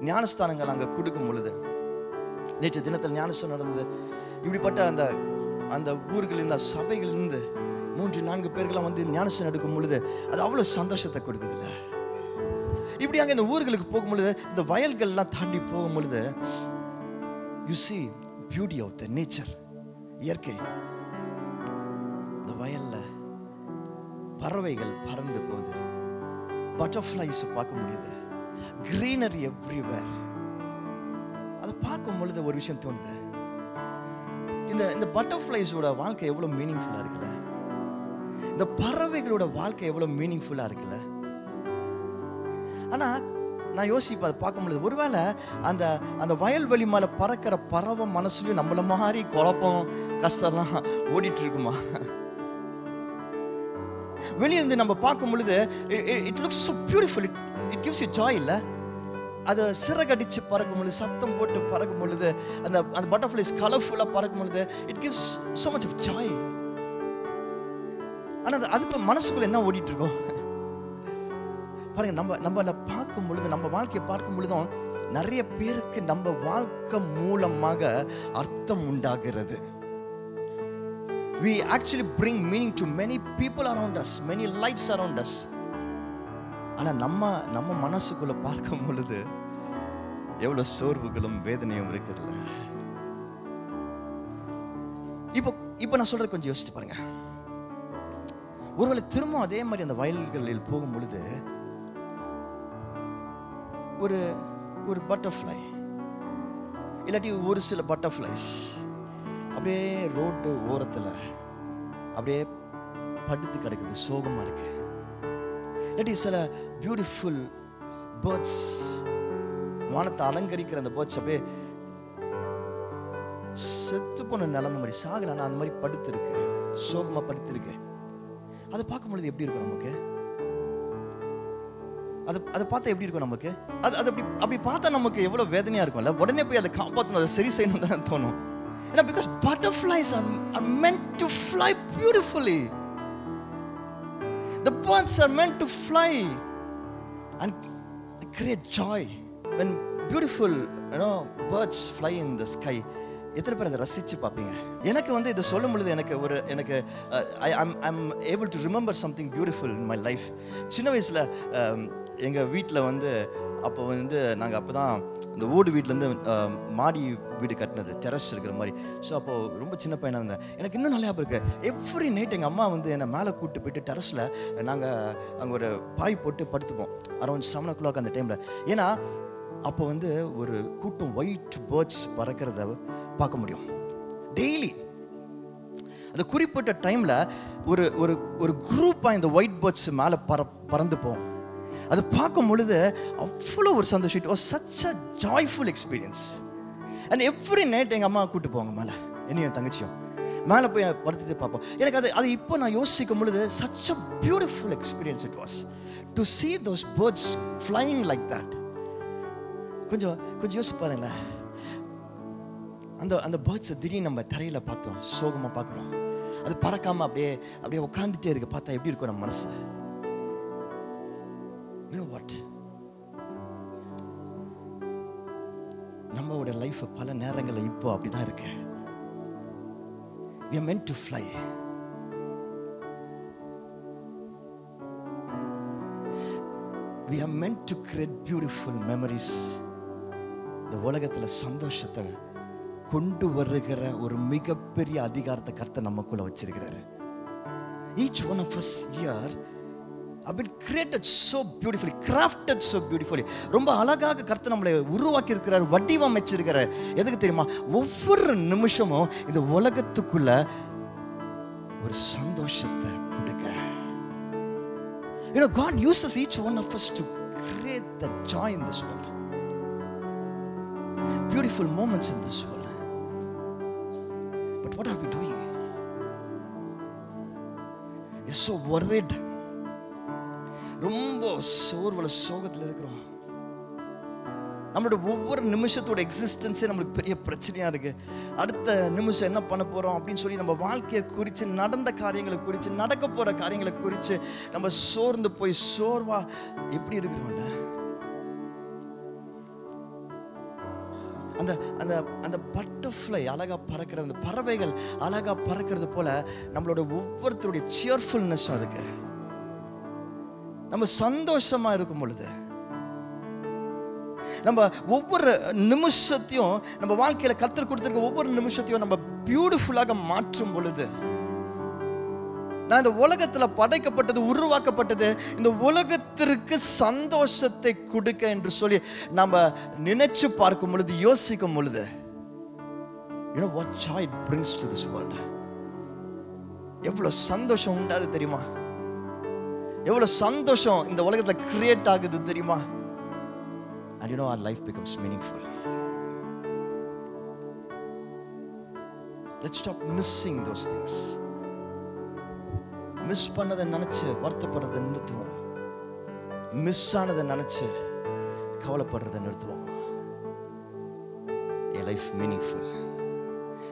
ஞானஸ்தானங்கள் அங்கே கொடுக்கும் பொழுது, நேற்று தினத்தில் ஞானஸ்தானம் நடந்தது. இப்படிப்பட்ட அந்த ஊர்களில் இந்த சபைகளிலிருந்து 3-4 பேர்கள்லாம் வந்து ஞானஸ்தானம் எடுக்கும் பொழுது அது அவ்வளோ சந்தோஷத்தை கொடுக்குது இல்லை? இப்படி அங்கே இந்த ஊர்களுக்கு போகும் பொழுது, இந்த வயல்கள்லாம் தாண்டி போகும் பொழுது, you see beauty of the nature, இயற்கை. இந்த வயல்ல பறவைகள் பறந்து போகுது, பட்டர்ஃப்ளைஸ் பார்க்க முடியுது, greenery everywhere. அதை பார்க்கும் பொழுது ஒரு விஷயம் தோணுது, இந்த பட்டர்ஃப்ளைஸோட வாழ்க்கை எவ்வளவு மீனிங்ஃபுல்லா இருக்குல்ல, இந்த பறவைகளோட வாழ்க்கை எவ்வளவு மீனிங்ஃபுல்லா இருக்குல்ல. ஆனா நான் யோசிப்பேன், அதை பார்க்கும் பொழுது ஒருவேளை அந்த வயல்வெளி மேல பறக்கிற பறவை மனசுலயும் நம்மள மாதிரி குழப்பம் கஷ்டம்லாம் ஓடிட்டு இருக்குமா? வெளியிருந்து நம்ம பார்க்கும் பொழுது it looks so beautiful, it gives you joy இல்ல? அது சிறகடிச்சு பறக்கும் பொழுது, சத்தம் போட்டு பறக்கும் பொழுது, அந்த பட்டர்ஃப்ளைஸ் கலர்ஃபுல்லா பறக்கும் பொழுது, it gives so much of joy. ஆனா அதுக்கு மனசுக்குள்ள என்ன ஓடிட்டு இருக்கோம் பாருங்க. நம்மள பார்க்கும் பொழுது, நம்ம வாழ்க்கையை பார்க்கும் பொழுதும் நிறைய பேருக்கு நம்ம வாழ்க்கை மூலமாக அர்த்தம் உண்டாகிறது. We actually bring meaning to many people around us, many lives around us. ஆனா நம்ம மனசுக்குள்ள பார்க்கும் பொழுது எவ்வளவு சோர்வுகளும் வேதனையும் இருக்குதுல்ல. இப்போ நான் சொல்றது கொஞ்சம் யோசிச்சு பாருங்க. ஒருவேளை திரும்ப அதே மாதிரி அந்த வயல்களில் போகும் பொழுது ஒரு பட்டர்ஃப்ளை இல்லாட்டி ஒரு சில பட்டர்ஃப்ளைஸ் அப்படியே ரோடு ஓரத்தில் அப்படியே படுத்து கிடக்குது, சோகமா இருக்கு. இல்லாட்டி சில பியூட்டிஃபுல் பேர்ட்ஸ், வானத்தை அலங்கரிக்கிற அந்த பேர்ட்ஸ் அப்படியே செத்து போன நிலைமை மாதிரி, சாகலான அந்த மாதிரி படுத்து இருக்கு, சோகமா படுத்து இருக்கு. அதை பார்க்கும் பொழுது எப்படி இருக்கும் நமக்கு? அதை பார்த்தா எப்படி இருக்கும் நமக்கு? அது அப்படி பார்த்தா நமக்கு எவ்வளவு வேதனையா இருக்கும்ல. உடனே போய் அதை காப்பாற்றணும், அதை சரி செய்யணும் தான் தோணும். ஏன்னா because butterflies are meant to fly beautifully. The birds are meant to fly and create joy. When beautiful, birds fly in the sky, எத்தனை பேர் அதை ரசிச்சு பார்ப்பீங்க? எனக்கு இதை சொல்லும் பொழுது எனக்கு I'm able to remember something beautiful in my life. சின்ன வயசுல எங்கள் வீட்டில் அப்போ நாங்கள் அப்போ தான் இந்த ஓடு வீட்டிலேருந்து மாடி வீடு கட்டினது, டெரஸ் இருக்கிற மாதிரி. ஸோ அப்போது ரொம்ப சின்ன பையனாக இருந்தேன். எனக்கு இன்னும் நல்லா இருக்கு. எவ்ரி நைட் எங்கள் அம்மா என்னை மேலே கூப்பிட்டு போயிட்டு டெரஸில் நாங்கள் அங்கே ஒரு பாய் போட்டு படுத்துப்போம் அரௌண்ட் 7 o'clock அந்த டைமில். ஏன்னா அப்போ ஒரு கூட்டம் ஒயிட் பேர்ட்ஸ் பறக்கிறத பார்க்க முடியும் டெய்லி. அந்த குறிப்பிட்ட டைமில் ஒரு குரூப்பாக இந்த ஒயிட் பேர்ட்ஸ் மேலே பறந்து போவோம். அது பார்க்கும் பொழுது அவ்வளோ ஒரு சந்தோஷம். It was such a joyful experience. And every night எங்கள் அம்மா கூப்பிட்டு போவாங்க மேலே, என்னையும் தங்கச்சியும் மேலே போய் படுத்துட்டு பார்ப்போம். எனக்கு அது இப்போ நான் யோசிக்கும் பொழுது such a beautiful experience it was to see those birds flying like that. கொஞ்சம் யோசிச்சு பாருங்களேன். அந்த பேர்ட்ஸை திடீர்னு நம்ம தரையில் பார்த்தோம், சோகமாக பார்க்குறோம், அது பறக்காமல் அப்படியே உட்காந்துட்டே இருக்கு. பார்த்தா எப்படி இருக்கும் நம்ம மனசு? You know what? நம்மளோட லைஃப் பல நேரங்களில் இப்போ அப்படிதான் இருக்கு. we are meant to fly. We are meant to create beautiful memories. இந்த உலகத்துல சந்தோஷத்தை கொண்டு வருகிற ஒரு மிகப்பெரிய அதிகாரத்தை கர்த்தர் நமக்குள்ள வச்சிருக்கிறாரு. Each one of us here have been created so beautifully, crafted so beautifully. ரொம்ப அழகாக கர்த்தர் நம்மளை உருவாக்கி இருக்கிறார், வடிவமைச்சிருக்கிறார். எதுக்கு தெரியுமா? ஒவ்வொரு நிமிஷமும் இந்த உலகத்துக்குள்ள ஒரு சந்தோஷத்தை கொடுக்க. You know, God uses each one of us to create the joy in this world. Beautiful moments in this world. But what are we doing? We're so worried. ரொம்ப சோர்வுல சோகத்துல இருக்கிறோம். நம்மளோட ஒவ்வொரு நிமிஷத்தோட எக்ஸிஸ்டன்ஸே நம்மளுக்கு பெரிய பிரச்சனையா இருக்கு. அடுத்த நிமிஷம் என்ன பண்ண போறோம் அப்படின்னு சொல்லி நம்ம வாழ்க்கையை குறித்து, நடந்த காரியங்களை குறித்து, நடக்க போற காரியங்களை குறித்து நம்ம சோர்ந்து போய் சோர்வா எப்படி இருக்கிறோம்ல. அந்த அந்த அந்த பட்டர்ஃப்ளை அழகா பறக்கிறது, அந்த பறவைகள் அழகா பறக்கிறது போல நம்மளோட ஒவ்வொருத்தருடைய சியர்ஃபுல்னஸும் இருக்கு. நம்ம சந்தோஷமா இருக்கும் பொழுது, நம்ம ஒவ்வொரு நிமிஷத்தையும் நம்ம வாழ்க்கையில கர்த்தர் கொடுத்திருக்க ஒவ்வொரு நிமிஷத்தையும் நம்ம பியூட்டிஃபுல்லாக மாற்றும் பொழுது, நான் இந்த உலகத்துல படைக்கப்பட்டது, உருவாக்கப்பட்டது இந்த உலகத்திற்கு சந்தோஷத்தை கொடுக்க என்று சொல்லி நம்ம நினைச்சு பார்க்கும் பொழுது, யோசிக்கும் பொழுது, you know what joy it brings to this world. எவ்வளவு சந்தோஷம் உண்டாது தெரியுமா? எவ்வளவு சந்தோஷம் இந்த உலகத்துல கிரியேட் ஆகுது தெரியுமா? And you know, our life becomes meaningful. Let's stop missing those things. Miss பண்ணதை நினைச்சு வருத்தப்படுறதை நிறுத்துவோம். மிஸ் ஆனதை நினைச்சு கவலைப்படுறதை நிறுத்துவோம். A life meaningful.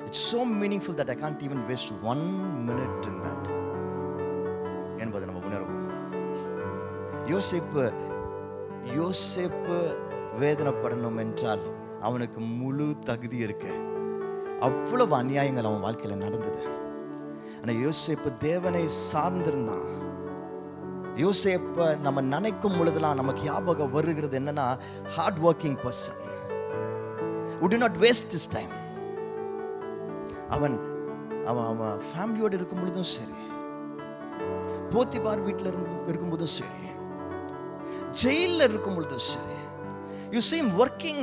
It's so meaningful that I can't even waste 1 minute in that. என்பதை நம்ம உணர்வோம். யோசேப்பு வேதனைப்படணும் என்றால் அவனுக்கு முழு தகுதி இருக்கு. அவ்வளவு அநியாயங்கள் அவன் வாழ்க்கையில நடந்தது. ஆனா யோசேப்பு தேவனை சார்ந்திருந்தான். யோசேப்பை நம்ம நினைக்கும் பொழுதுலாம் நமக்கு ஞாபகம் வருகிறது என்னன்னா, hard working person who did not waste his time. அவன் ஃபேமிலியோடு இருக்கும் பொழுதும் சரி, போத்திபார் வீட்டில் இருக்கும் போதும் சரி, ஜெயிலில் இருக்கும் பொழுதும் சரி, you see him working,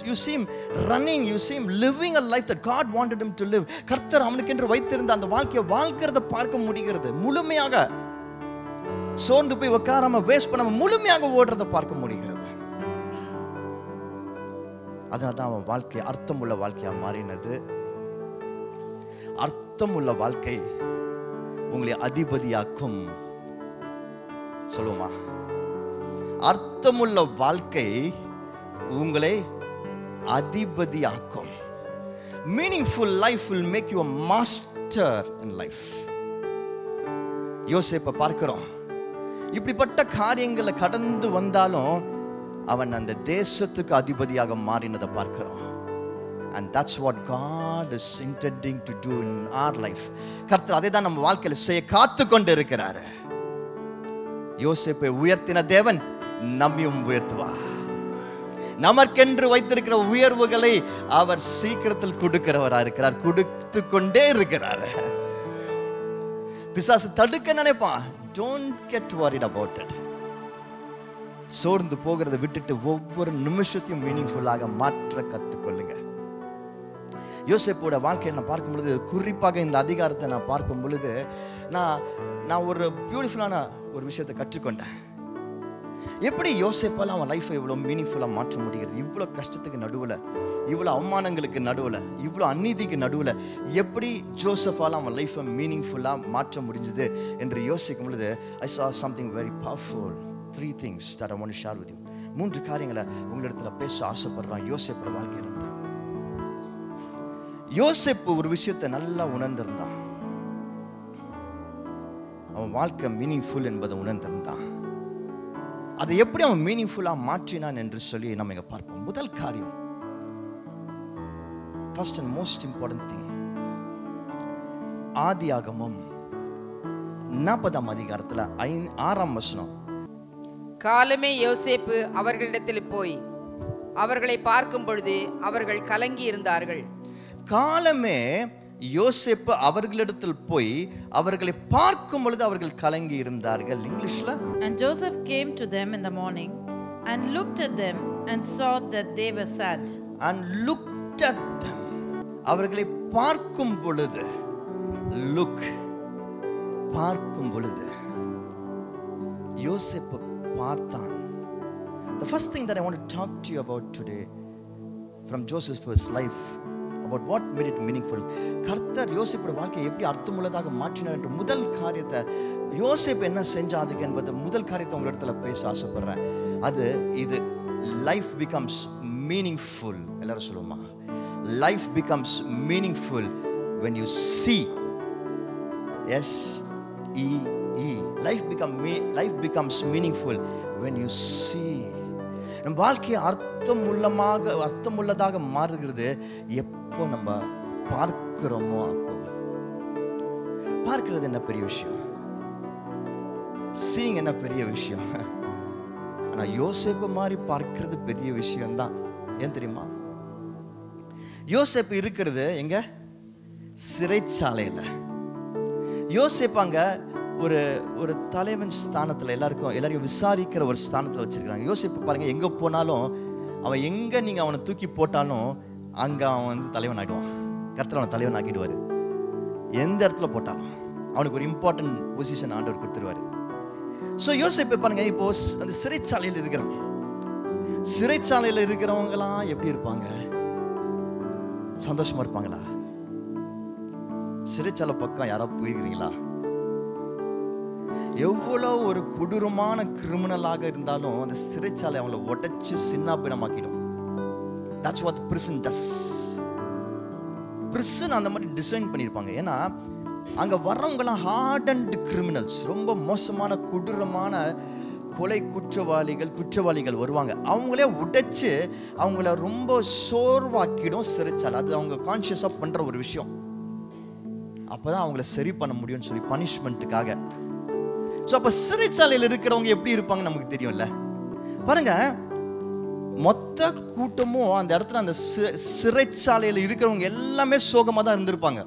you see him running, you see him living a life that God wanted him to live. கர்த்தர் அவனுக்கு என்று வைத்திருந்த அந்த வாழ்க்கையை வாழ்கிறத பார்க்க முடிகிறது. முழுமையாக சோர்ந்து போய் உட்காராம வேஸ்ட் பண்ணாம முழுமையாக ஓடுறத பார்க்க முடிகிறது. அதனால்தான் அவன் வாழ்க்கை அர்த்தமுள்ள வாழ்க்கையா மாறினது. அர்த்தமுள்ள வாழ்க்கை உங்களை அதிபதியாக்கும். சொல்லுமா? அர்த்தமுள்ள வாழ்க்கை உங்களை அதிபதியாக்கும். Meaningful life will make you a master in life. யோசேப்பை பார்க்கிறோம், இப்படிப்பட்ட காரியங்களை கடந்து வந்தாலும் அவன் அந்த தேசத்துக்கு அதிபதியாக மாறினதை பார்க்கிறோம். And that's what God is intending to do in our life. கர்த்தர் அதை தான் நம்ம வாழ்க்கையில செய்ய காத்து கொண்டு இருக்கிறார். யோசேப்பை உயர்த்தின தேவன் நம்மையும் உயர்த்துவார். நமக்கென்று வைத்திருக்கிற உயர்வுகளை அவர் சீக்கிரத்தில் கொடுக்கிறவரா இருக்கிறார், கொடுத்து கொண்டே இருக்கிறார். பிசாசு தடுக்க நினைப்பான். Don't get worried about it. சோர்ந்து போகிறத விட்டுட்டு ஒவ்வொரு நிமிஷத்தையும் மீனிங்ஃபுல்லாக மாற்ற கத்துக்கொள்ளுங்க. யோசேப்போட வாழ்க்கையை நான் பார்க்கும் பொழுது, குறிப்பாக இந்த அதிகாரத்தை நான் பார்க்கும் பொழுது, நான் ஒரு பியூட்டிஃபுல்லான ஒரு விஷயத்தை கற்றுக்கொண்டேன். எப்படி யோசேப்பால் அவன் லைஃப்பை இவ்வளோ மீனிங்ஃபுல்லாக மாற்ற முடிகிறது? இவ்வளோ கஷ்டத்துக்கு நடுவில், இவ்வளோ அவமானங்களுக்கு நடுவில், இவ்வளோ அநீதிக்கு நடுவில் எப்படி ஜோசப்பால் அவன் லைஃப்பை மீனிங்ஃபுல்லாக மாற்ற முடிஞ்சது என்று யோசிக்கும் பொழுது, I saw something very powerful. 3 things that I want to share with you. 3 காரியங்களை உங்களிடத்துல பேச ஆசைப்படுறான் யோசேப்போட வாழ்க்கையிலிருந்து. யோசேப்பு ஒரு விஷயத்தை நல்லா உணர்ந்திருந்தான். அவன் வாழ்க்கை மீனிங்ஃபுல் என்பதை உணர்ந்திருந்தான். அதை எப்படி அவன் மீனிங்ஃபுல்லாக மாற்றினான் என்று சொல்லி நம்ம இங்க பார்ப்போம். முதல் காரியம், first and most important thing, ஆதியாகமம் 40ஆம் அதிகாரத்துல 6ஆம் வசனம். காலமே யோசேப்பு அவர்களிடத்தில் போய் அவர்களை பார்க்கும் பொழுது அவர்கள் கலங்கி இருந்தார்கள். காலமே யோசேப்பு அவர்களிடத்தில் போய் அவர்களை பார்க்கும் பொழுது அவர்கள் கலங்கி இருந்தார்கள். இங்கிலீஷ்ல, And Joseph came to them in the morning and looked at them and saw that they were sad. and looked at them. அவர்களை பார்க்கும் பொழுது, look, பார்க்கும் பொழுது யோசேப்பு பார்த்தான். The first thing that I want to talk to you about today from Joseph's life, about what made it meaningful. கர்த்தர் யோசேப்புடைய வாழ்க்கையை எப்படி அர்த்தமுள்ளதாக மாற்றினார் என்ற முதல் காரியத்தை, யோசேப்பு என்ன செஞ்சாதுக்கு என்பது முதல் காரியத்தை உங்க இடத்துல பேச ஆசைப்படுறேன். இது life becomes meaningful. எல்லாரும் சொல்லுமா, life becomes meaningful when you see. S-E-E. Life becomes meaningful when you see. நம் வாழ்க்கையை அர்த்தமுள்ளதாக மாறுகிறது எப்போ நம்ம பார்க்கிறோமோ. அப்போ பார்க்கிறது என்ன பெரிய விஷயம், சீயிங் என்ன பெரிய விஷயம். ஆனா யோசேப்பு மாதிரி பார்க்கிறது பெரிய விஷயம்தான். ஏன் தெரியுமா? யோசேப்பு இருக்கிறது எங்க? சிறைச்சாலையில். யோசேப்பு அங்க ஒரு தலைவன் ஸ்தானத்தில் எல்லாரையும் விசாரிக்கிற ஒரு ஸ்தானத்தில் வச்சிருக்கிறாங்க. யோசிப்பு பாருங்க, எங்கே போனாலும் அவன் எங்கே நீங்கள் அவனை தூக்கி போட்டாலும் அங்கே அவன் வந்து தலைவன் ஆகிடுவான். கர்த்தர் அவனை தலைவன் ஆக்கிடுவார். எந்த இடத்துல போட்டாலும் அவனுக்கு ஒரு இம்பார்ட்டன்ட் பொசிஷன் ஆண்டவர் கொடுத்துருவார். ஸோ யோசிப்பு பாருங்க, இப்போ அந்த சிறைச்சாலையில் இருக்கிறான். சிறைச்சாலையில் இருக்கிறவங்களாம் எப்படி இருப்பாங்க? சந்தோஷமா இருப்பாங்களா? சிறைச்சாலை பக்கம் யாராவது போயிருக்கிறீங்களா? எவ்வளோ ஒரு கொடூரமான கிரிமினலாக இருந்தாலும் அந்த சிறைச்சாலை அவங்களை உடைச்சு சின்னாபின்னமாக்கிடும். That's what prison does. prison அந்த மாதிரி டிசைன் பண்ணியிருப்பாங்க. ஏன்னா அங்க வர்றவங்கலாம் ஹார்டன்ட் கிரிமினல்ஸ், ரொம்ப மோசமான கொடூரமான கொலை குற்றவாளிகள் வருவாங்க. அவங்களே உடைச்சு அவங்கள ரொம்ப சோர்வாக்கிடும் சிறைச்சாலை. அது அவங்க கான்சியஸா பண்ற ஒரு விஷயம். அப்பதான் அவங்கள சரி பண்ண முடியும்னு சொல்லி பனிஷ்மெண்ட்டுக்காக. ஸோ அப்போ சிறைச்சாலையில் இருக்கிறவங்க எப்படி இருப்பாங்க நமக்கு தெரியும்ல. பாருங்க, மொத்த கூட்டமும் அந்த இடத்துல அந்த சிறைச்சாலையில் இருக்கிறவங்க எல்லாமே சோகமாக தான் இருந்திருப்பாங்க.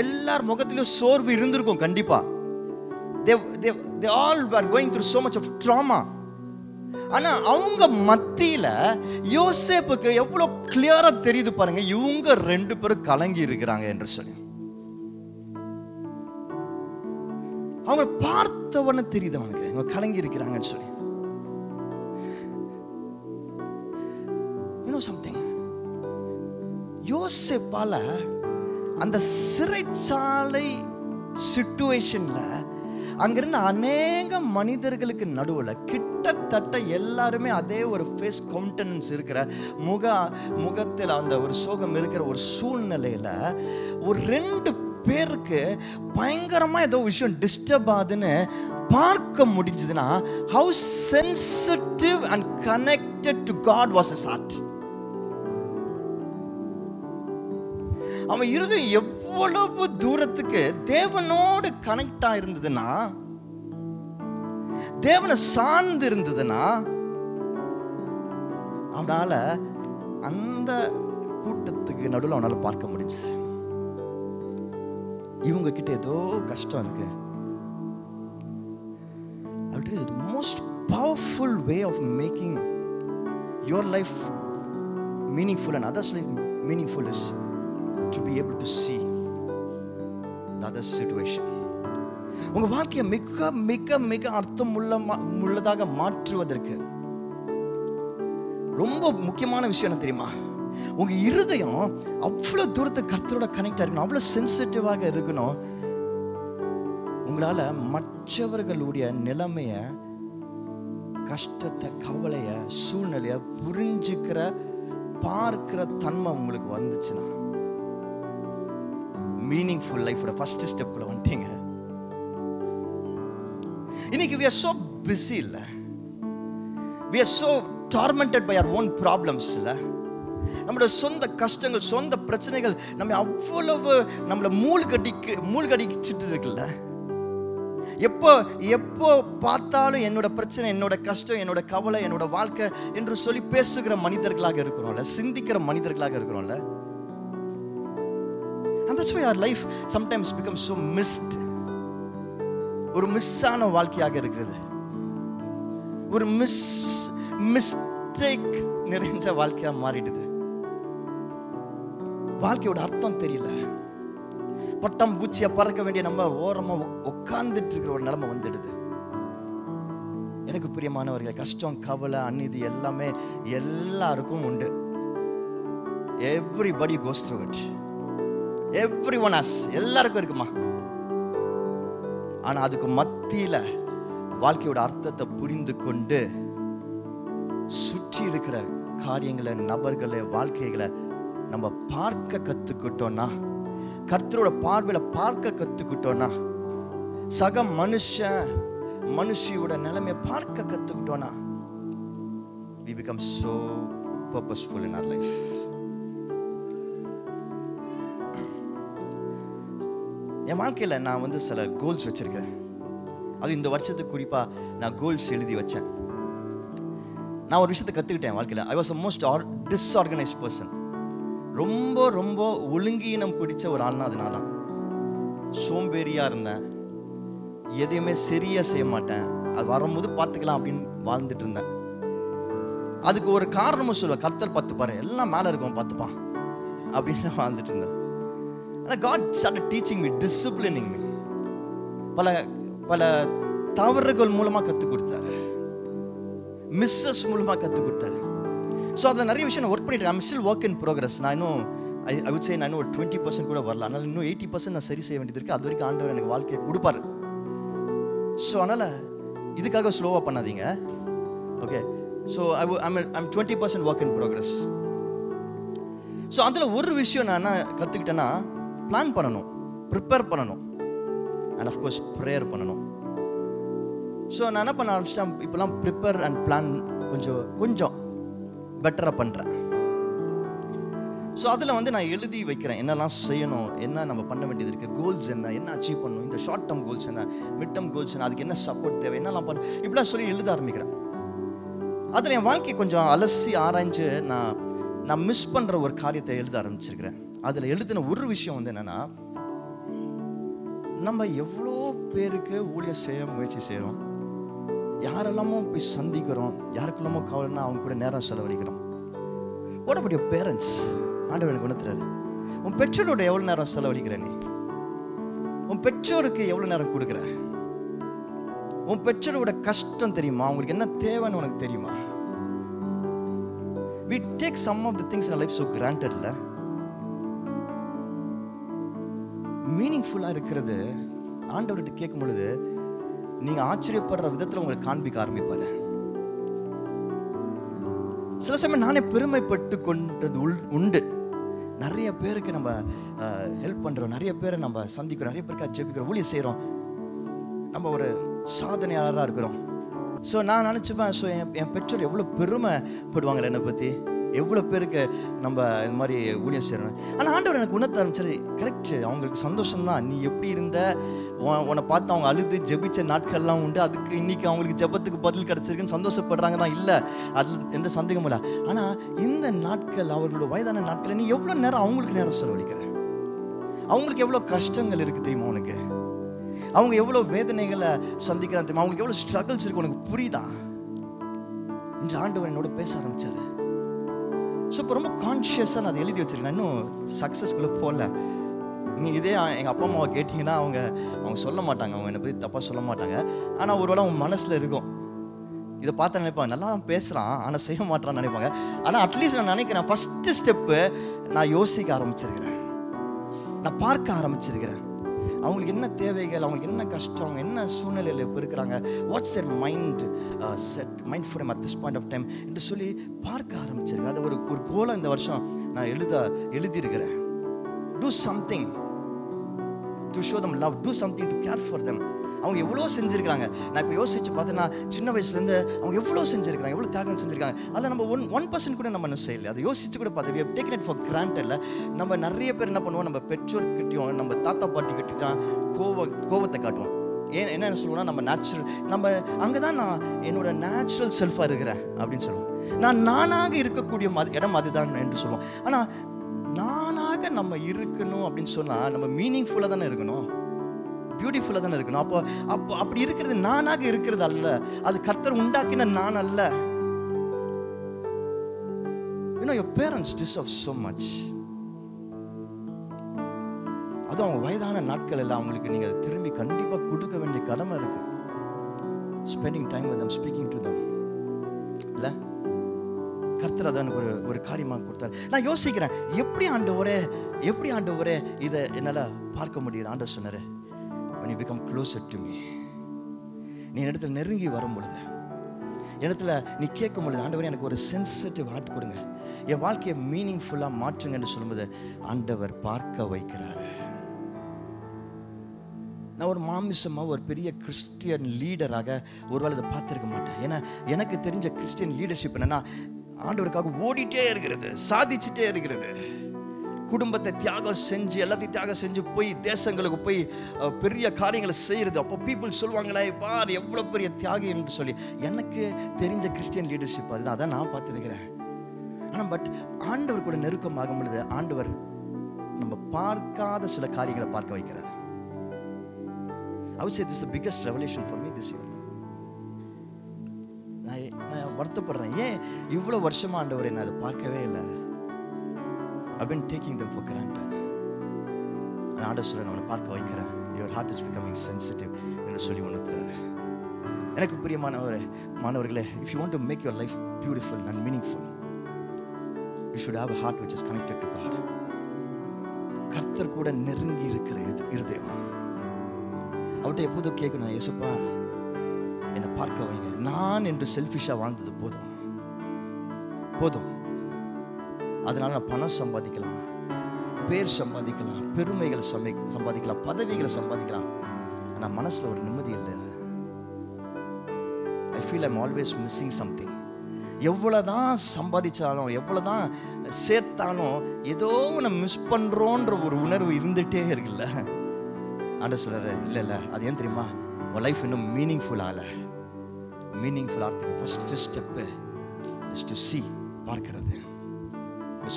எல்லார் முகத்திலும் சோர்வு இருந்திருக்கும் கண்டிப்பா. They all were going through so much of trauma. ஆனா அவங்க மத்தியில யோசேப்புக்கு எவ்வளவு கிளியரா தெரியுது பாருங்க, இவங்க 2 பேரும் கலங்கி இருக்கிறாங்க என்று சொல்லி. அவங்க பார்த்தவன தெரியுது அவனுக்கு அவங்க கலங்கி இருக்கிறாங்கன்னு சொல்லி. You know something? யோசேப்பால அந்த சிறைச்சாலை சிச்சுவேஷன்ல அங்கிருந்த அநேக மனிதர்களுக்கு நடுவில் கிட்டத்தட்ட எல்லாருமே அதே ஒரு ஃபேஸ் கவுண்டனன்ஸ் இருக்கிற முகத்தில் அந்த ஒரு சோகம் இருக்கிற ஒரு சூழ்நிலையில ஒரு 2 பேருக்கு பயங்கரமா ஏதோ விஷயம் டிஸ்டர்ப் ஆகுதுன்னு பார்க்க முடிஞ்சதுன்னா, how sensitive and connected to God was his heart. அவன் இருதயம் எவ்வளவு தூரத்துக்கு தேவனோடு கனெக்ட் ஆயிருந்ததுன்னா, தேவனை சார்ந்து இருந்ததுன்னா, அவனால அந்த கூட்டத்துக்கு நடுவில் அவனால பார்க்க முடிஞ்சது. இவங்க கிட்ட ஏதோ கஷ்டம் இருக்கு. The most powerful way of making your life meaningful and others' life meaningful is to be able to see the other situation. உங்க வாழ்க்கையை மிக மிக மிக அர்த்தமுள்ளதாக மாற்றுவதற்கு ரொம்ப முக்கியமான விஷயம் என்ன தெரியுமா? உங்க இருதயம் அவ்வளவு தூரத்துக்கு கர்த்தரோட கனெக்ட் இருக்கணும், அவ்வளவு சென்சிட்டிவாக இருக்கணும். உங்களால மற்றவர்களுடைய நிலைமைய, கஷ்டத்தை, கவலைய, சூழ்நிலைய புரிஞ்சுக்கிற பார்க்கிற தன்மை உங்களுக்கு வந்துச்சுன்னா, மீனிங்ஃபுல் லைஃபோட ஃபர்ஸ்ட் ஸ்டெப்குள்ள வந்துட்டீங்க. இன்னைக்கு we are so busy இல்ல, we are so tormented by our own problems இல்ல. நம்மளோட சொந்த கஷ்டங்கள், சொந்த பிரச்சனைகள் நம்ம அவ்வளவு நம்மளை மூழ்கடிச்சிட்டு இருக்குல்ல. எப்போ எப்போ பார்த்தாலும் என்னோட பிரச்சனை, என்னோட கஷ்டம், என்னோட கவலை, என்னோட வாழ்க்கை என்று சொல்லி பேசுகிற மனிதர்களாக இருக்கிறோம்ல, சிந்திக்கிற மனிதர்களாக இருக்கிறோம்ல. And that's why our life sometimes becomes so missed. ஒரு மிஸ்ஸான வாழ்க்கையாக இருக்கிறது, ஒரு மிஸ்டேக் நிறைஞ்ச வாழ்க்கையா மாறிடுது. வாழ்க்கையோட அர்த்தம் தெரியல. பட்டம் பூச்சியா பறக்க வேண்டிய நம்ம ஓரமா உட்கார்ந்துட்டு இருக்கிற ஒரு நிலைமை வந்துடுது. எனக்கு பிரியமானவர்களே, கஷ்டம், கவலை, அநீதி எல்லாமே எல்லாருக்கும் உண்டு. Everybody goes through it. Everyone has. எல்லாருக்கும் இருக்குமா. ஆனா அதுக்கு மத்தியில வாழ்க்கையோட அர்த்தத்தை புரிந்து கொண்டு சுற்றி இருக்கிற காரியங்களை, நபர்களை, வாழ்க்கைகளை நம்ம பார்க்க கத்துக்கிட்டோம்னா, கர்த்தரோட பார்வையில பார்க்க கத்துக்கிட்டோம்னா, சக மனுஷியோட நிலைமையை பார்க்க கத்துக்கிட்டோம்னா, we become so purposeful in our life. என் வாழ்க்கையில் நான் சில கோல்ஸ் வச்சிருக்கிறேன். அது இந்த வருஷத்துக்கு குறிப்பா நான் கோல்ஸ் எழுதி வச்சேன். நான் ஒரு விஷயத்தை கத்துக்கிட்டேன் வாழ்க்கையில். I was the most disorganized person. ரொம்ப ரொம்ப ஒழுங்கீனம் பிடிச்ச ஒரு ஆள்னா அது நான் தான். சோம்பேறியா இருந்தேன், எதையுமே சரியா செய்ய மாட்டேன், அது வரும்போது பார்த்துக்கலாம் அப்படின்னு வாழ்ந்துட்டு இருந்தேன். அதுக்கு ஒரு காரணமும் சொல்லுவேன், கர்த்தர் பார்த்துப்பாரு, எல்லாம் மேலே இருக்கும் பார்த்துப்பான் அப்படின்னு வாழ்ந்துட்டு இருந்தேன். ஆனால் God started teaching me, disciplining me. பல தவறுகள் மூலமாக கற்றுக் கொடுத்தாரு, மிஸ்ஸஸ் மூலமாக கற்றுக் கொடுத்தாரு. ஸோ அதில் நிறைய விஷயம் நான் ஒர்க் பண்ணிட்டு, I'm still work in progress. நான் இன்னும் ஐ வுட் சே நான் இன்னும் ஒரு 20% கூட வரல. அதனால் இன்னும் 80% நான் சரி செய்ய வேண்டியது இருக்குது. அது வரைக்கும் ஆண்டவர் எனக்கு வாழ்க்கையை கொடுப்பாரு. ஸோ அதனால் இதுக்காக ஸ்லோவாக பண்ணாதீங்க. Okay, so I'm 20% work in progress. So அதில் ஒரு விஷயம் நான் என்ன கற்றுக்கிட்டேன்னா, பிளான் பண்ணணும், ப்ரிப்பேர் பண்ணணும், அண்ட் அஃப்கோர்ஸ் ப்ரேயர் பண்ணணும். ஸோ நான் என்ன பண்ண ஆரம்பிச்சிட்டேன், இப்போலாம் ப்ரிப்பேர் அண்ட் பிளான் கொஞ்சம் பெட்டராக பண்ணுறேன். ஸோ அதில் நான் எழுதி வைக்கிறேன் என்னெல்லாம் செய்யணும், என்ன நம்ம பண்ண வேண்டியது இருக்குது, கோல்ஸ் என்ன அச்சீவ் பண்ணணும், இந்த ஷார்ட் டேர்ம் கோல்ஸ் என்ன, மிட் டேர்ம் கோல்ஸ் என்ன, அதுக்கு என்ன சப்போர்ட் தேவை, என்னெல்லாம் பண்ணணும், இப்படிலாம் சொல்லி எழுத ஆரம்பிக்கிறேன். அதில் என் வாழ்க்கையை கொஞ்சம் அலசி ஆராய்ஞ்சு நான் மிஸ் பண்ணுற ஒரு காரியத்தை எழுத ஆரம்பிச்சிருக்கிறேன். அதில் எழுதின ஒரு விஷயம் என்னென்னா, நம்ம எவ்வளோ பேருக்கு ஊழியம் செய்ய முயற்சி செய்கிறோம், யாரெல்லாமோ போய் சந்திக்கிறோம், யாருக்கெல்லாமோ கவலைன்னா அவங்க கூட நேரம் செலவழிக்கிறோம். What about your parents? ஆண்டவர் எனக்கு உணர்த்துறாரு, உன் பெற்றோரோட எவ்வளோ நேரம் செலவழிக்கிற, நீ உன் பெற்றோருக்கு எவ்வளோ நேரம் கொடுக்குற, உன் பெற்றோரோட கஷ்டம் தெரியுமா, அவங்களுக்கு என்ன தேவைன்னு உனக்கு தெரியுமா? We take some of the things in our life so granted. இல்ல, மீனிங்ஃபுல்லாக இருக்கிறது ஆண்டவர்கிட்ட கேட்கும் பொழுது நீங்க ஆச்சரியப்படுற விதத்தில் உங்களுக்கு காண்பிக்க ஆரம்பிப்பாரு. சில சமயம் நானே பெருமைப்பட்டு கொண்டது உண்டு. நிறைய பேருக்கு நம்ம ஹெல்ப் பண்றோம், நிறைய பேரை நம்ம சந்திக்கிறோம், நிறைய பேருக்கு ஜெபிக்கிறோம், ஊழியம் செய்கிறோம், நம்ம ஒரு சாதனையாளராக இருக்கிறோம். ஸோ நான் நினச்சிப்பேன், ஸோ என் பெற்றோர் எவ்வளோ பெருமைப்படுவாங்களே என்னை பற்றி, எவ்வளோ பேருக்கு நம்ம இந்த மாதிரி ஊழியம் செய்யணும். ஆனால் ஆண்டவர் எனக்கு உணர்த்த ஆரம்பிச்சாரு, கரெக்ட், அவங்களுக்கு சந்தோஷம்தான், நீ எப்படி இருந்த, உன்னை பார்த்து அவங்க அழுது ஜெபிச்ச நாட்கள்லாம் உண்டு, அதுக்கு இன்னைக்கு அவங்களுக்கு ஜெபத்துக்கு பதில் கிடச்சிருக்குன்னு சந்தோஷப்படுறாங்க தான், இல்லை அதில் எந்த சந்தேகமும் இல்லை. ஆனால் இந்த நாட்கள், அவர்களோட வயதான நாட்கள், நீ எவ்வளோ நேரம் அவங்களுக்கு நேரம் செலவழிக்கிற, அவங்களுக்கு எவ்வளோ கஷ்டங்கள் இருக்குது தெரியுமா உனக்கு, அவங்க எவ்வளோ வேதனைகளை சந்திக்கிறாங்க தெரியுமா, அவங்களுக்கு எவ்வளோ ஸ்ட்ரகிள்ஸ் இருக்கு உனக்கு புரியுதா என்று ஆண்டவர் என்னோட பேச ஆரம்பிச்சாரு. ஸோ இப்போ ரொம்ப கான்ஷியஸாக நான் அதை எழுதி வச்சிருக்கேன். இன்னும் சக்ஸஸ்குள்ளே போகல. நீங்கள் இதே எங்கள் அப்பா அம்மாவை கேட்டிங்கன்னா அவங்க சொல்ல மாட்டாங்க, அவங்க என்னை பற்றி தப்பாக சொல்ல மாட்டாங்க. ஆனால் ஒருவேளை அவங்க மனசில் இருக்கும், இதை பார்த்து நினைப்பாங்க, நல்லா தான் பேசுகிறான் ஆனால் செய்ய மாட்டான்னு நினைப்பாங்க. ஆனால் அட்லீஸ்ட் நான் நினைக்கிறேன், ஃபஸ்ட்டு ஸ்டெப்பு நான் யோசிக்க ஆரம்பிச்சிருக்கிறேன், நான் பார்க்க ஆரம்பிச்சிருக்கிறேன். அவங்களுக்கு என்ன தேவைகள், அவங்களுக்கு என்ன கஷ்டம், அவங்க என்ன சூழ்நிலையில் இப்போ இருக்கிறாங்க, what's their mind mind for at this point of time என்று சொல்லி பார்க்க ஆரம்பிச்சிருக்கேன். அதை ஒரு கோலாக இந்த வருஷம் நான் எழுதியிருக்கிறேன். Do something to show them love, do something to care for them. அவங்க எவ்வளோ செஞ்சுருக்கிறாங்க. நான் இப்போ யோசிச்சு பார்த்தேன்னா சின்ன வயசுலேருந்து அவங்க எவ்வளோ செஞ்சுருக்காங்க, எவ்வளோ தியாகம் செஞ்சுருக்காங்க. அதில் நம்ம 1% கூட நம்ம இன்னும் செய்யலை. அதை யோசிச்சு கூட பார்த்து we have taken it for granted. நம்ம நிறைய பேர் என்ன பண்ணுவோம், நம்ம பெற்றோர்கிட்டையும் நம்ம தாத்தா பாட்டி கிட்டையும் கோவத்தை காட்டுவோம். என்ன சொல்லுவோம்னா நம்ம நேச்சுரல், நம்ம அங்கே தான் நான் என்னோட நேச்சுரல் செல்ஃபாக இருக்கிறேன் அப்படின்னு சொல்லுவோம். நானாக இருக்கக்கூடிய இடம் அதுதான் என்று சொல்லுவோம். ஆனால் நானாக நம்ம இருக்கணும் அப்படின்னு சொன்னால் நம்ம மீனிங்ஃபுல்லாக தானே இருக்கணும், பியூட்டிஃபுல்லாக தானே இருக்கணும். அப்போ அப்படி இருக்கிறது நானாக இருக்கிறது அல்ல, அது கர்த்தர் உண்டாக்கின நான் அல்ல. Your parents deserve so much. அது அவங்க வயதான நாட்கள் எல்லாம் அவங்களுக்கு நீங்கள் திரும்பி கண்டிப்பாக கொடுக்க வேண்டிய கடமை இருக்கு. Spending time with them, speaking to them. இல்லை கர்த்தர் அதான் எனக்கு ஒரு காரியமாக கொடுத்தாரு. நான் யோசிக்கிறேன், எப்படி ஆண்டவரே இதை என்னால் பார்க்க முடியுது. ஆண்டவர் சொன்னார், when you become closer to me, நீ இடத்துல நெருங்கி வரும் பொழுது, இடத்துல நீ கேட்கும் பொழுது, ஆண்டவர் எனக்கு ஒரு சென்சிட்டிவ் ஹார்ட் கொடுங்க, என் வாழ்க்கையை மீனிங்ஃபுல்லாக மாற்றுங்க என்று சொல்லும்போது ஆண்டவர் பார்க்க வைக்கிறாரு. நான் ஒரு மாமிசமாக ஒரு பெரிய கிறிஸ்டியன் லீடராக ஒருவேளை இதை பார்த்துருக்க மாட்டேன். ஏன்னா எனக்கு தெரிஞ்ச கிறிஸ்டியன் லீடர்ஷிப் என்னன்னா ஆண்டவருக்காக ஓடிட்டே இருக்கிறது, சாதிச்சுட்டே இருக்கிறது, குடும்பத்தை தியாகம் செஞ்சு எல்லாத்தையும் தியாகம் செஞ்சு போய் தேசங்களுக்கு போய் பெரிய காரியங்களை செய்கிறது. அப்போ பீப்புள் சொல்லுவாங்களே, பார் எவ்வளோ பெரிய தியாகி என்று சொல்லி. எனக்கு தெரிஞ்ச கிறிஸ்டியன் லீடர்ஷிப் அதுதான், அதான் நான் பார்த்துருக்கிறேன். ஆனால் பட் ஆண்டவர் கூட நெருக்கமாகும் பொழுது ஆண்டவர் நம்ம பார்க்காத சில காரியங்களை பார்க்க வைக்கிறார். I would say this is the biggest revelation for me this year. நான் வருத்தப்படுறேன், ஏன் இவ்வளோ வருஷமா ஆண்டவர் என்ன அதை பார்க்கவே இல்லை. I've been taking them for granted. நான் ஆண்டவர் சொல்றேன், அவனை பார்க்க வைக்கிறேன். Your heart is becoming sensitive என்று சொல்லி உணர்த்துறாரு. எனக்கு பிரியமானவர்களே, if you want to make your life beautiful and meaningful, you should have a heart which is connected to God. கர்த்தர் கூட நெருங்கி இருக்கிற இருதயம். அவர்கிட்ட எப்போதும் கேட்கணும், ஏசப்பா என்னை பார்க்க வைங்க, நான் என்று செல்ஃபிஷாக வாழ்ந்தது போதும். அதனால நான் பணம் சம்பாதிக்கலாம், பேர் சம்பாதிக்கலாம், பெருமைகளை சம்பாதிக்கலாம், பதவிகளை சம்பாதிக்கலாம், ஆனால் மனசில் ஒரு நிம்மதி இல்லை. I feel I'm always missing something. எவ்வளோதான் சம்பாதிச்சாலும் எவ்வளோதான் சேர்த்தாலும் ஏதோ ஒன்று மிஸ் பண்ணுறோன்ற ஒரு உணர்வு இருந்துகிட்டே இருக்குல்ல. ஆண்டவர் சொல்கிறாரு, இல்லை அது ஏன் தெரியுமா, உன் லைஃப் இன்னும் மீனிங்ஃபுல் ஆகிறதுக்கு first step is to see, பார்க்கறது.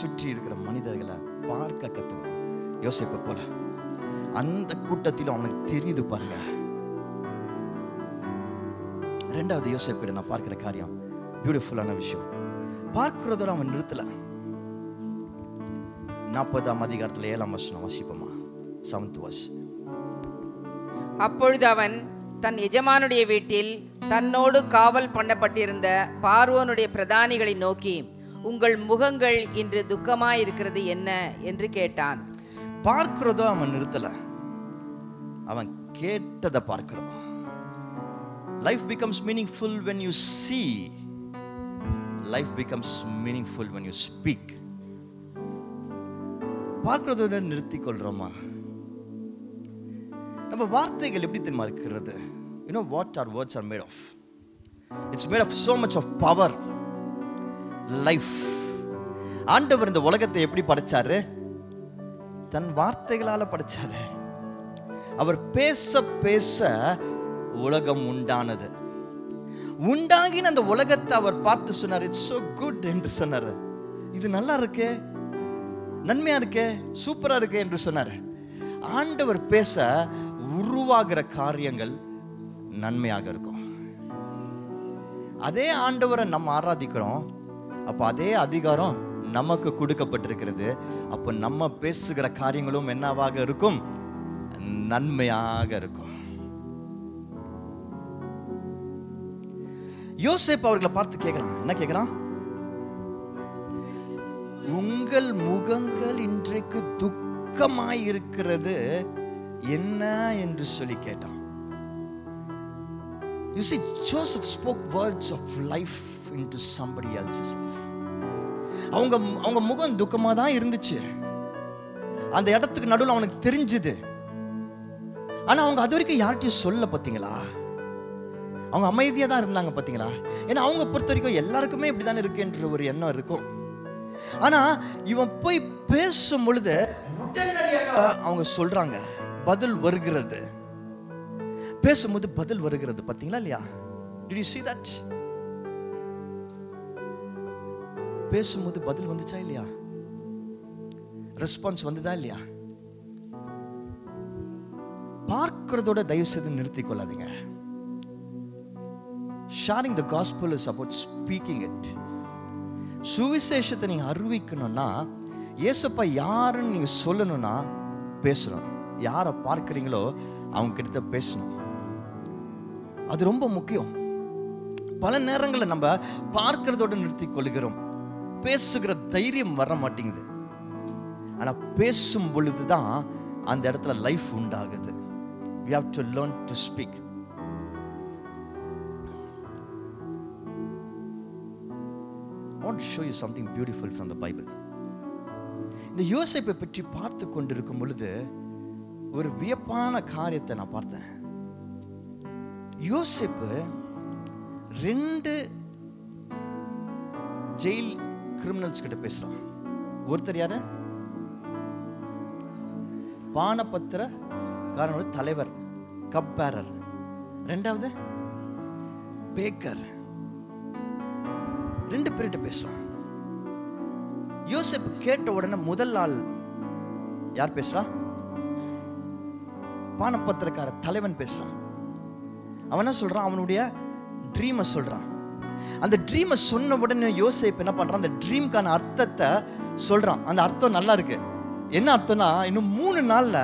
சுற்றி இருக்கிற மனிதர்களை பார்க்க கற்றுக்கணும். யோசேப்பை போல அந்த கூட்டத்திலும் அவனுக்கு தெரியுது பாருங்க. ரெண்டாவது யோசேப்பில் நான் பார்க்கிற காரியம் பியூட்டிஃபுல்லான விஷயம். பார்க்கிறதோட அவன் நிறுத்தல. 40ஆம் அதிகாரத்தில் 7ஆம் வசனம் வாசிப்போமா? 7th verse. அப்பொழுது அவன் தன் எஜமானுடைய வீட்டில் தன்னோடு காவல் பண்ணப்பட்டிருந்த பார்வோனுடைய பிரதானிகளை நோக்கி, உங்கள் முகங்கள் இன்று துக்கமாயிருக்கிறது என்ன என்று கேட்டான். பார்க்கிறதோ அவன் நிறுத்தல, அவன் கேட்டதை பார்க்கிறோம். Life becomes meaningful when you see. Life becomes meaningful when you speak. பார்க்கிறதோட நிறுத்திக் கொள்றோமா? நம்ம வார்த்தைகள் எப்படி தெரியுமா இருக்கிறது? You know what our words are made of? It's made of so much of power, life. ஆண்டவர் இந்த உலகத்தை எப்படி படைச்சாரு? தன் வார்த்தைகளால படைச்சாரு. அவர் பேச பேச உலகம் உண்டானது. உண்டாகின அந்த உலகத்தை அவர் பார்த்து சொன்னார், இட்ஸ் so good என்று சொன்னார். இது நல்லா இருக்கே, நன்மையா இருக்கே, சூப்பரா இருக்கே என்று சொன்னார். ஆண்டவர் பேச உருவாகிற காரியங்கள் நன்மையாக இருக்கும். அதே ஆண்டவரை நம்ம ஆராதிக்கிறோம், அப்போ அதே அதிகாரம் நமக்கு கொடுக்கப்பட்டிருக்கிறது. அப்போ நம்ம பேசுகிற காரியங்களும் என்னவாக இருக்கும்? நன்மையாக இருக்கும். யோசேப்பு அவர்களை பார்த்து கேட்கிறான், என்ன கேட்கிறான்? உங்கள் முகங்கள் இன்றைக்கு துக்கமாய் இருக்கிறது என்ன என்று சொல்லி கேட்டான். You see, Joseph spoke words of life into somebody else's life. அவங்க முகம் துக்கமா தான் இருந்துச்சு. அந்த இடத்துக்கு நடுவில் அவனுக்கு தெரிஞ்சுது. ஆனா அவங்க அது வரைக்கும் யார்கிட்டயும் சொல்ல பார்த்தீங்களா? அவங்க அமைதியா தான் இருந்தாங்க பார்த்தீங்களா? ஏன்னா அவங்க பொறுத்த வரைக்கும் எல்லாருக்குமே இப்படிதானே இருக்குன்ற ஒரு எண்ணம் இருக்கும். ஆனா இவன் போய் பேசும் பொழுது உடனடியாக அவங்க சொல்றாங்க, பதில் வருகிறது. பேசும்போது பதில் வருகிறது பார்த்தீங்களா இல்லையா? Did you see that? பேசும்போது பதில் வந்துச்சா இல்லையா? ரெஸ்பான்ஸ் வந்ததா இல்லையா? பார்க்கிறதோட தயவு செய்து நிறுத்திக் கொள்ளாதீங்க. Sharing the gospel is about speaking it. சுவிசேஷத்தை நீங்க அறிவிக்கணும்னா, இயேசுப்பா யாருன்னு நீங்க சொல்லணும்னா பேசணும். யாரை பார்க்கிறீங்களோ அவங்க கிட்ட பேசணும். அது ரொம்ப முக்கியம். பல நேரங்களில் நம்ம பார்க்கிறதோட நிறுத்தி கொள்கிறோம், பேசுகிற தைரியம் வர மாட்டேங்குது. ஆனா பேசும் பொழுதுதான் அந்த இடத்துல லைஃப் உண்டாகுது. We have to learn to speak. I want to show you something beautiful from the Bible. இந்த யோசேப்பை பற்றி பார்த்து கொண்டிருக்கும் பொழுது ஒரு வியப்பான காரியத்தை நான் பார்த்தேன். யோசேப்பு 2 ஜெயில் கிரிமினல்ஸ் கிட்ட பேசுறான். ஒருத்தர் யாரு? பானபத்திர காரனோட தலைவர், கப் பேரர். ரெண்டாவது பேக்கர். 2 பேர்கிட்ட பேசுறான். யோசேப்பு கேட்ட உடனே முதல் ஆள் யார் பேசுறா? பானபத்திரக்கார தலைவன் பேசுறான். அவன் என்ன சொல்றான்? அவனுடைய ட்ரீமை சொல்றான். அந்த ட்ரீமை சொன்ன உடனே யோசேப்பு என்ன பண்றான்? அந்த ட்ரீம்கான அர்த்தத்தை சொல்றான். அந்த அர்த்தம் நல்லா இருக்கு. என்ன அர்த்தம்னா, இன்னும் 3 நாள்ல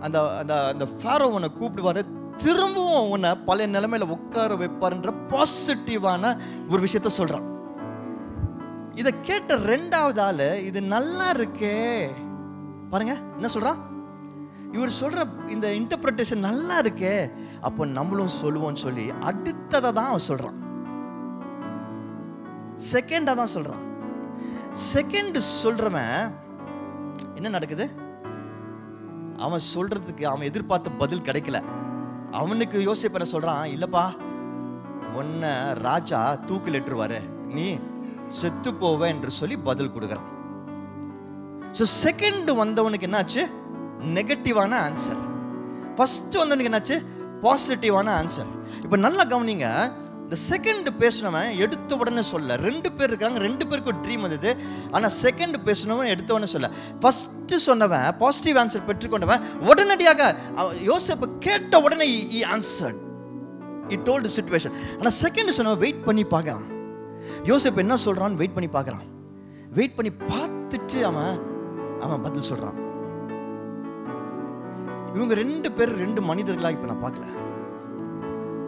அந்த அந்த அந்த ஃபாரோவனை கூப்பிடுவாரு, திரும்பவும் உன்னை பழைய நிலைமையில உட்கார வைப்பாருன்ற பாசிட்டிவான ஒரு விஷயத்த சொல்றான். இதை கேட்ட 2வது ஆளு, இது நல்லா இருக்கே பாருங்க என்ன சொல்றான். இவர் சொல்ற இந்த இன்டர்பிரேஷன் நல்லா இருக்கே, அப்போ நம்மளும் சொல்லுவோம் சொல்லி அடுத்ததை தான் அவன் சொல்றான். செகண்டா தான் சொல்றான். செகண்ட் சொல்றவன் என்ன நடக்குது? அவன் சொல்றதுக்கு அவன் எதிர்பார்த்த பதில் கிடைக்கல. அவனுக்கு யோசிப்பு என்ன சொல்றான்? இல்லப்பா, உன்னை ராஜா தூக்கில் ஏற்றுவாரு, நீ செத்து போவ என்று சொல்லி பதில் கொடுக்குறான். ஸோ செகண்ட் வந்தவனுக்கு என்னாச்சு? நெகட்டிவான ஆன்சர். ஃபர்ஸ்ட் வந்தவனுக்கு என்னாச்சு? பாசிட்டிவான ஆன்சர். இப்போ நல்லா கவனிங்க. இந்த செகண்ட் பேசினவன் எடுத்த உடனே சொல்ல, 2 பேர் இருக்காங்க, 2 பேருக்கு ஒரு ட்ரீம் வந்தது. ஆனால் செகண்ட் பேசினவன் எடுத்த உடனே சொல்ல. ஃபர்ஸ்ட் சொன்னவன் பாசிட்டிவ் ஆன்சர் பெற்றுக்கொண்டவன் உடனடியாக யோசேப்பு கேட்ட உடனே he answered. He told the situation. ஆனால் செகண்ட் சொன்னவன் வெயிட் பண்ணி பார்க்கறான். யோசேப்பு என்ன சொல்றான்னு வெயிட் பண்ணி பார்க்கறான். வெயிட் பண்ணி பார்த்துட்டு அவன் பதில் சொல்றான். இவங்க 2 பேர் 2 மனிதர்களாக இப்ப நான் பார்க்கல,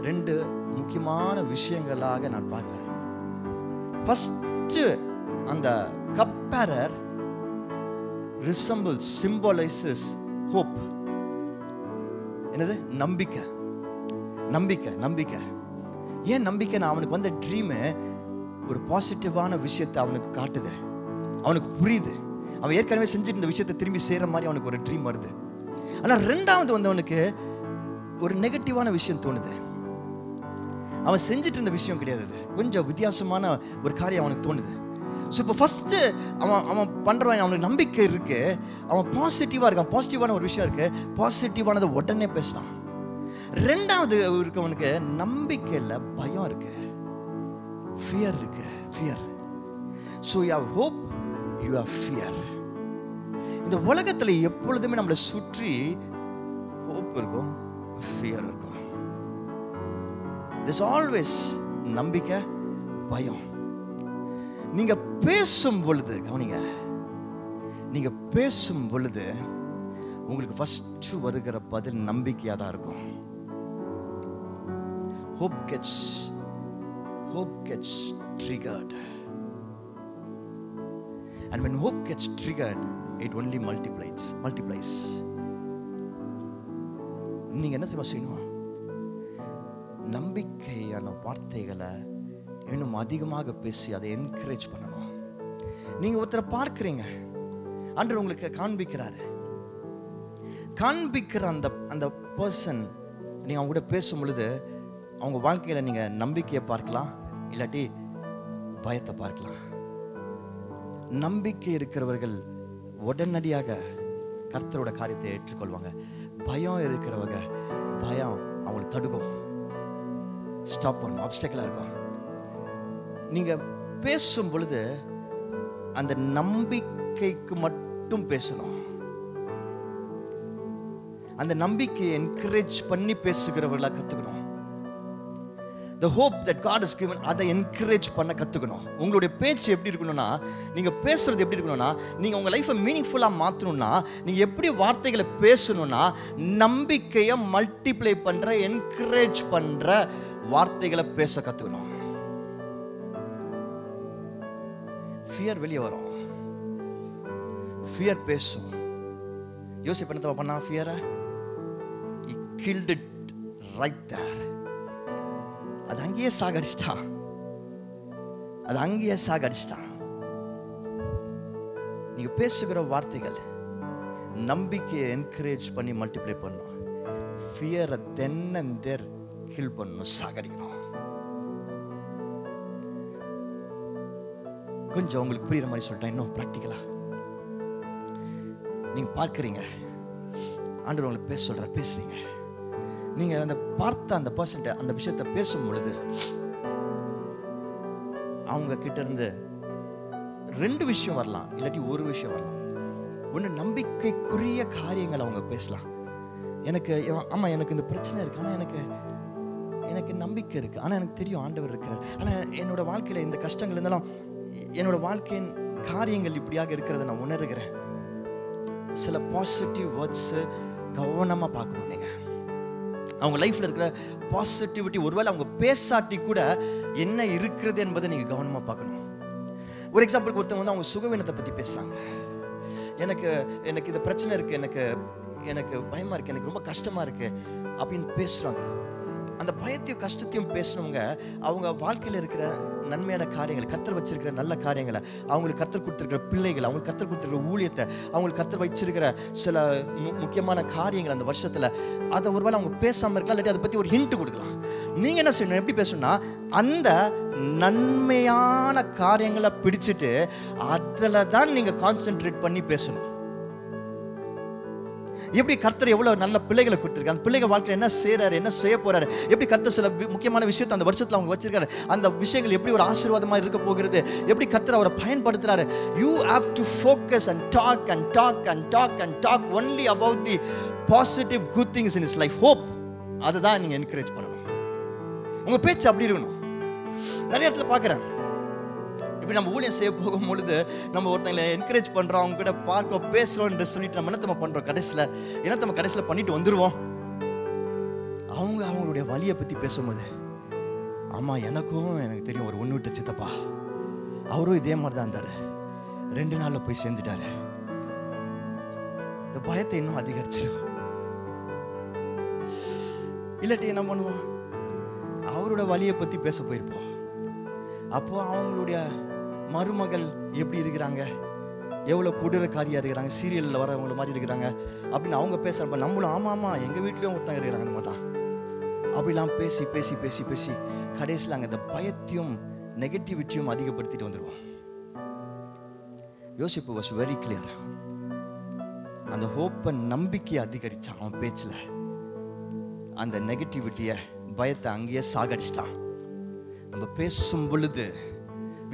2 முக்கியமான விஷயங்களாக நான் பார்க்கிறேன். ஃபர்ஸ்ட் அந்த கப்பேரர் resembles, symbolizes hope. என்னது? நம்பிக்கை. நம்பிக்கை நம்பிக்கை. ஏன் நம்பிக்கை? அவனுக்கு வந்த ட்ரீம் ஒரு பாசிட்டிவான விஷயத்தை அவனுக்கு காட்டுது, அவனுக்கு புரியுது. அவன் ஏற்கனவே செஞ்சுட்டு இந்த விஷயத்தை திரும்பி செய்யற மாதிரி அவனுக்கு ஒரு ட்ரீம் வருது. ஆனா 2வது வந்தவனுக்கு ஒரு நெகட்டிவான விஷயம் தோணுது. அவன் செஞ்சுட்டு இருந்த விஷயம் கிடையாது, அது கொஞ்சம் வித்தியாசமான ஒரு காரியம் அவனுக்கு தோணுது. ஸோ இப்போ ஃபர்ஸ்ட் அவன் பண்றவன், அவனுக்கு நம்பிக்கை இருக்கு, அவன் பாசிட்டிவா இருக்கான், பாசிட்டிவான ஒரு விஷயம் இருக்கு, பாசிட்டிவானதை உடனே பேசுறான். 2வது இருக்கவனுக்கு நம்பிக்கை இல்லை, பயம் இருக்கு, ஃபியர் இருக்கு, fear. So you have hope, you have fear. இந்த உலகத்தில் எப்பொழுதுமே நம்மளை சுற்றி ஹோப் இருக்கும், ஃபியர் இருக்கும். There's always நம்பிக்கை, பயம். நீங்க பேசும் பொழுது கவனிங்க, நீங்க பேசும் பொழுது உங்களுக்கு ஃபர்ஸ்ட் வருகிற பதில் நம்பிக்கையா தான் இருக்கும். Hope gets triggered, and when hope gets triggered, it only multiplies. நீங்க என்ன தெரியுமா செய்யணும்? நம்பிக்கையான வார்த்தைகளை இன்னும் அதிகமாக பேசி அதை என்கரேஜ் பண்ணணும். நீங்க ஒருத்தரை பார்க்கிறீங்க, ஆண்டவர் உங்களுக்கு காண்பிக்கிறாரு, காண்பிக்கிற அந்த பர்சன் நீங்கள் அவங்க கூட பேசும் பொழுது அவங்க வாழ்க்கையில் நீங்கள் நம்பிக்கையை பார்க்கலாம், இல்லாட்டி பயத்தை பார்க்கலாம். நம்பிக்கை இருக்கிறவர்கள் உடனடியாக கர்த்தரோட காரியத்தை ஏற்றுக்கொள்வாங்க. பயம் இருக்கிறவங்க பயம் அவங்களுக்கு தடுக்கும், ஸ்டாப் பண்ணும், ஆப்ஸ்டக்கிளாக இருக்கும். நீங்கள் பேசும் பொழுது அந்த நம்பிக்கைக்கு மட்டும் பேசணும். அந்த நம்பிக்கையை என்கரேஜ் பண்ணி பேசுகிறவர்களாக கற்றுக்கணும். The hope that God has given, அதை என்கரேஜ் பண்ண கற்றுக்கணும். உங்களுடைய பேச்சு எப்படி இருக்கணும்னா, நீங்கள் பேசுறது எப்படி இருக்கணும்னா, நீங்கள் உங்கள் லைஃப்பை மீனிங்ஃபுல்லாக மாற்றணும்னா, நீங்கள் எப்படி வார்த்தைகளை பேசணும்னா, நம்பிக்கையை மல்டிப்ளை பண்ணுற, என்கரேஜ் பண்ணுற வார்த்தைகளை பேச கற்றுக்கணும். ஃபியர் வெளியே வரும், ஃபியர் பேசும். யோசிப்பு என்ன பண்ணா ஃபியரை? He killed it right there. அது அங்கேயே சாகடிச்சிட்டான், அது அங்கேயே சாகடிச்சிட்டான். நீங்க பேசுகிற வார்த்தைகள் நம்பிக்கையை என்கரேஜ் பண்ணி மல்டிப்ளை பண்ணும், ஃபியரை தென் அண்ட் தேர் கில் பண்ணணும், சாகடிக்கணும். கொஞ்சம் உங்களுக்கு புரியுற மாதிரி சொல்லிட்டேன். இன்னும் ப்ராக்டிக்கலா நீங்க பார்க்குறீங்க, ஆண்டவர் உங்களுக்கு பேச சொல்ற, பேசுறீங்க. நீங்க அந்த பார்த்த அந்த பர்சன்ட் அந்த விஷயத்தை பேசும் பொழுது அவங்க கிட்ட இருந்து ரெண்டு விஷயம் வரலாம், இல்லாட்டி ஒரு விஷயம் வரலாம். ஒன்று, நம்பிக்கைக்குரிய காரியங்கள் அவங்க பேசலாம். எனக்கு ஆமா எனக்கு இந்த பிரச்சனை இருக்கு, ஆனால் எனக்கு நம்பிக்கை இருக்கு, ஆனால் எனக்கு தெரியும் ஆண்டவர் இருக்கிறார், ஆனால் என்னோட வாழ்க்கையில் இந்த கஷ்டங்கள் இருந்தாலும் என்னோட வாழ்க்கையின் காரியங்கள் இப்படியாக இருக்கிறத நான் உணர்கிறேன். சில பாசிட்டிவ் வேர்ட்ஸ் கவனமா பார்க்கணும். நீங்க அவங்க லைஃப்ல இருக்கிற பாசிட்டிவிட்டி, ஒருவேளை அவங்க பேசாட்டி கூட என்ன இருக்கிறது என்பதை நீங்க கவனமா பார்க்கணும். ஒரு எக்ஸாம்பிளுக்கு ஒருத்தவங்க வந்து அவங்க சுகவீனத்தை பத்தி பேசுறாங்க. எனக்கு இந்த பிரச்சனை இருக்கு, எனக்கு பயமா இருக்கு, எனக்கு ரொம்ப கஷ்டமா இருக்கு அப்படின்னு பேசுறாங்க. அந்த பயத்தையும் கஷ்டத்தையும் பேசுனவங்க அவங்க வாழ்க்கையில் இருக்கிற நன்மையான காரியங்கள், கர்த்தர் வச்சிருக்கிற நல்ல காரியங்களை, அவங்களுக்கு கர்த்தர் கொடுத்துருக்கிற பிள்ளைகள், அவங்களுக்கு கர்த்தர் கொடுத்துருக்கிற ஊழியத்தை, அவங்களுக்கு கர்த்தர் வச்சிருக்கிற சில முக்கியமான காரியங்கள் அந்த வருஷத்தில், அதை ஒருவேளை அவங்க பேசாமல் இருக்கலாம், இல்லாட்டி அதை பற்றி ஒரு ஹிண்ட் கொடுக்கலாம். நீங்கள் என்ன செய்யணும், எப்படி பேசணும்னா, அந்த நன்மையான காரியங்களை பிடிச்சிட்டு அதில் தான் நீங்கள் கான்சென்ட்ரேட் பண்ணி பேசணும். எப்படி கர்த்தர் எவ்வளவு நல்ல பிள்ளைகளை கொடுத்திருக்காரு, அந்த பிள்ளைகள் வாழ்க்கையில் என்ன செய்யறாரு, என்ன செய்ய போறாரு, எப்படி கர்த்தர் சில முக்கியமான விஷயத்தை அந்த வருஷத்துல அவங்க வச்சிருக்காரு, அந்த விஷயங்கள் எப்படி ஒரு ஆசீர்வாதமா இருக்க போகிறது, எப்படி கர்த்தர் அவரை பயன்படுத்துறாரு. You have to focus and talk and talk and talk and talk only about the positive good things in his life. Hope, அதுதான் நீங்க என்கரேஜ் பண்ணணும். உங்க பேச்சு அப்படி இருக்கணும். நிறைய இடத்துல பார்க்குறேன், இப்படி நம்ம ஊழியம் செய்ய போகும் பொழுது நம்ம ஒருத்தங்களை என்கரேஜ் பண்ணுறோம், அவங்க கிட்ட பார்க்க பேசுகிறோன்னு சொல்லிட்டு நம்ம என்ன பண்ணுறோம், கடைசியில் பண்ணிட்டு வந்துடுவோம். அவங்களுடைய வலியை பற்றி பேசும்போது, ஆமாம் எனக்கு தெரியும், ஒரு ஒன்று விட்ட சித்தப்பா, அவரும் இதே மாதிரி தான் இருந்தார், 2 நாளில் போய் சேர்ந்துட்டாரு. இந்த பயத்தை இன்னும் அதிகரிச்சிடும். இல்லாட்டி என்ன பண்ணுவோம், அவரோட வலியை பற்றி பேச போயிருப்போம். அப்போ அவங்களுடைய மருமகள் எப்படி இருக்கிறாங்க, எவ்வளோ கொடூரக்காரியாக இருக்கிறாங்க, சீரியலில் வரவங்கள மாதிரி இருக்கிறாங்க அப்படின்னு அவங்க பேசுகிறப்ப நம்மளும் ஆமாம் எங்கள் வீட்லேயும் ஒருத்தங்க இருக்கிறாங்க நம்ம தான் அப்படிலாம் பேசி பேசி பேசி பேசி கடைசியில் அங்கே இந்த பயத்தையும் நெகட்டிவிட்டியும் அதிகப்படுத்திட்டு வந்துடுவோம். யோசிப்பு வாஸ் வெரி கிளியர். அந்த ஹோப்பை நம்பிக்கையை அதிகரித்தான் அவன் பேச்சில், அந்த நெகட்டிவிட்டியை பயத்தை அங்கேயே சாகடிச்சிட்டான். நம்ம பேசும் பொழுது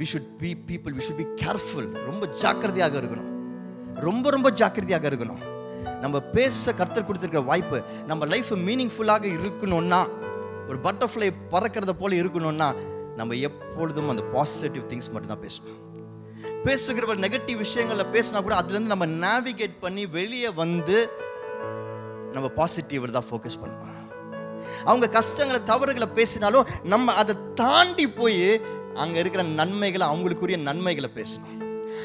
we should be careful. ரொம்ப ஜாக்கிரதையாக இருக்கணும், ரொம்ப ஜாக்கிரதையாக இருக்கணும். நம்ம பேச கர்த்தர் கொடுத்திருக்கிற வாய்ப்பு நம்ம லைஃப் மீனிங்ஃபுல்லாக இருக்கணும்னா, ஒரு பட்டர்ஃப்ளை பறக்கிறத போல இருக்கணும்னா, நம்ம எப்பொழுதும் அந்த பாசிட்டிவ் திங்ஸ் மட்டும் தான் பேசணும். பேசுகிறவர்கள் நெகட்டிவ் விஷயங்களை பேசினா கூட அதுலேருந்து நம்ம நேவிகேட் பண்ணி வெளியே வந்து நம்ம பாசிட்டிவ் தான் ஃபோக்கஸ் பண்ணுவோம். அவங்க கஷ்டங்களை தவறுகளை பேசினாலும் நம்ம அதை தாண்டி போய் அங்க இருக்கிற நன்மைகளை, அவங்களுக்குரிய நன்மைகளை பேசணும்.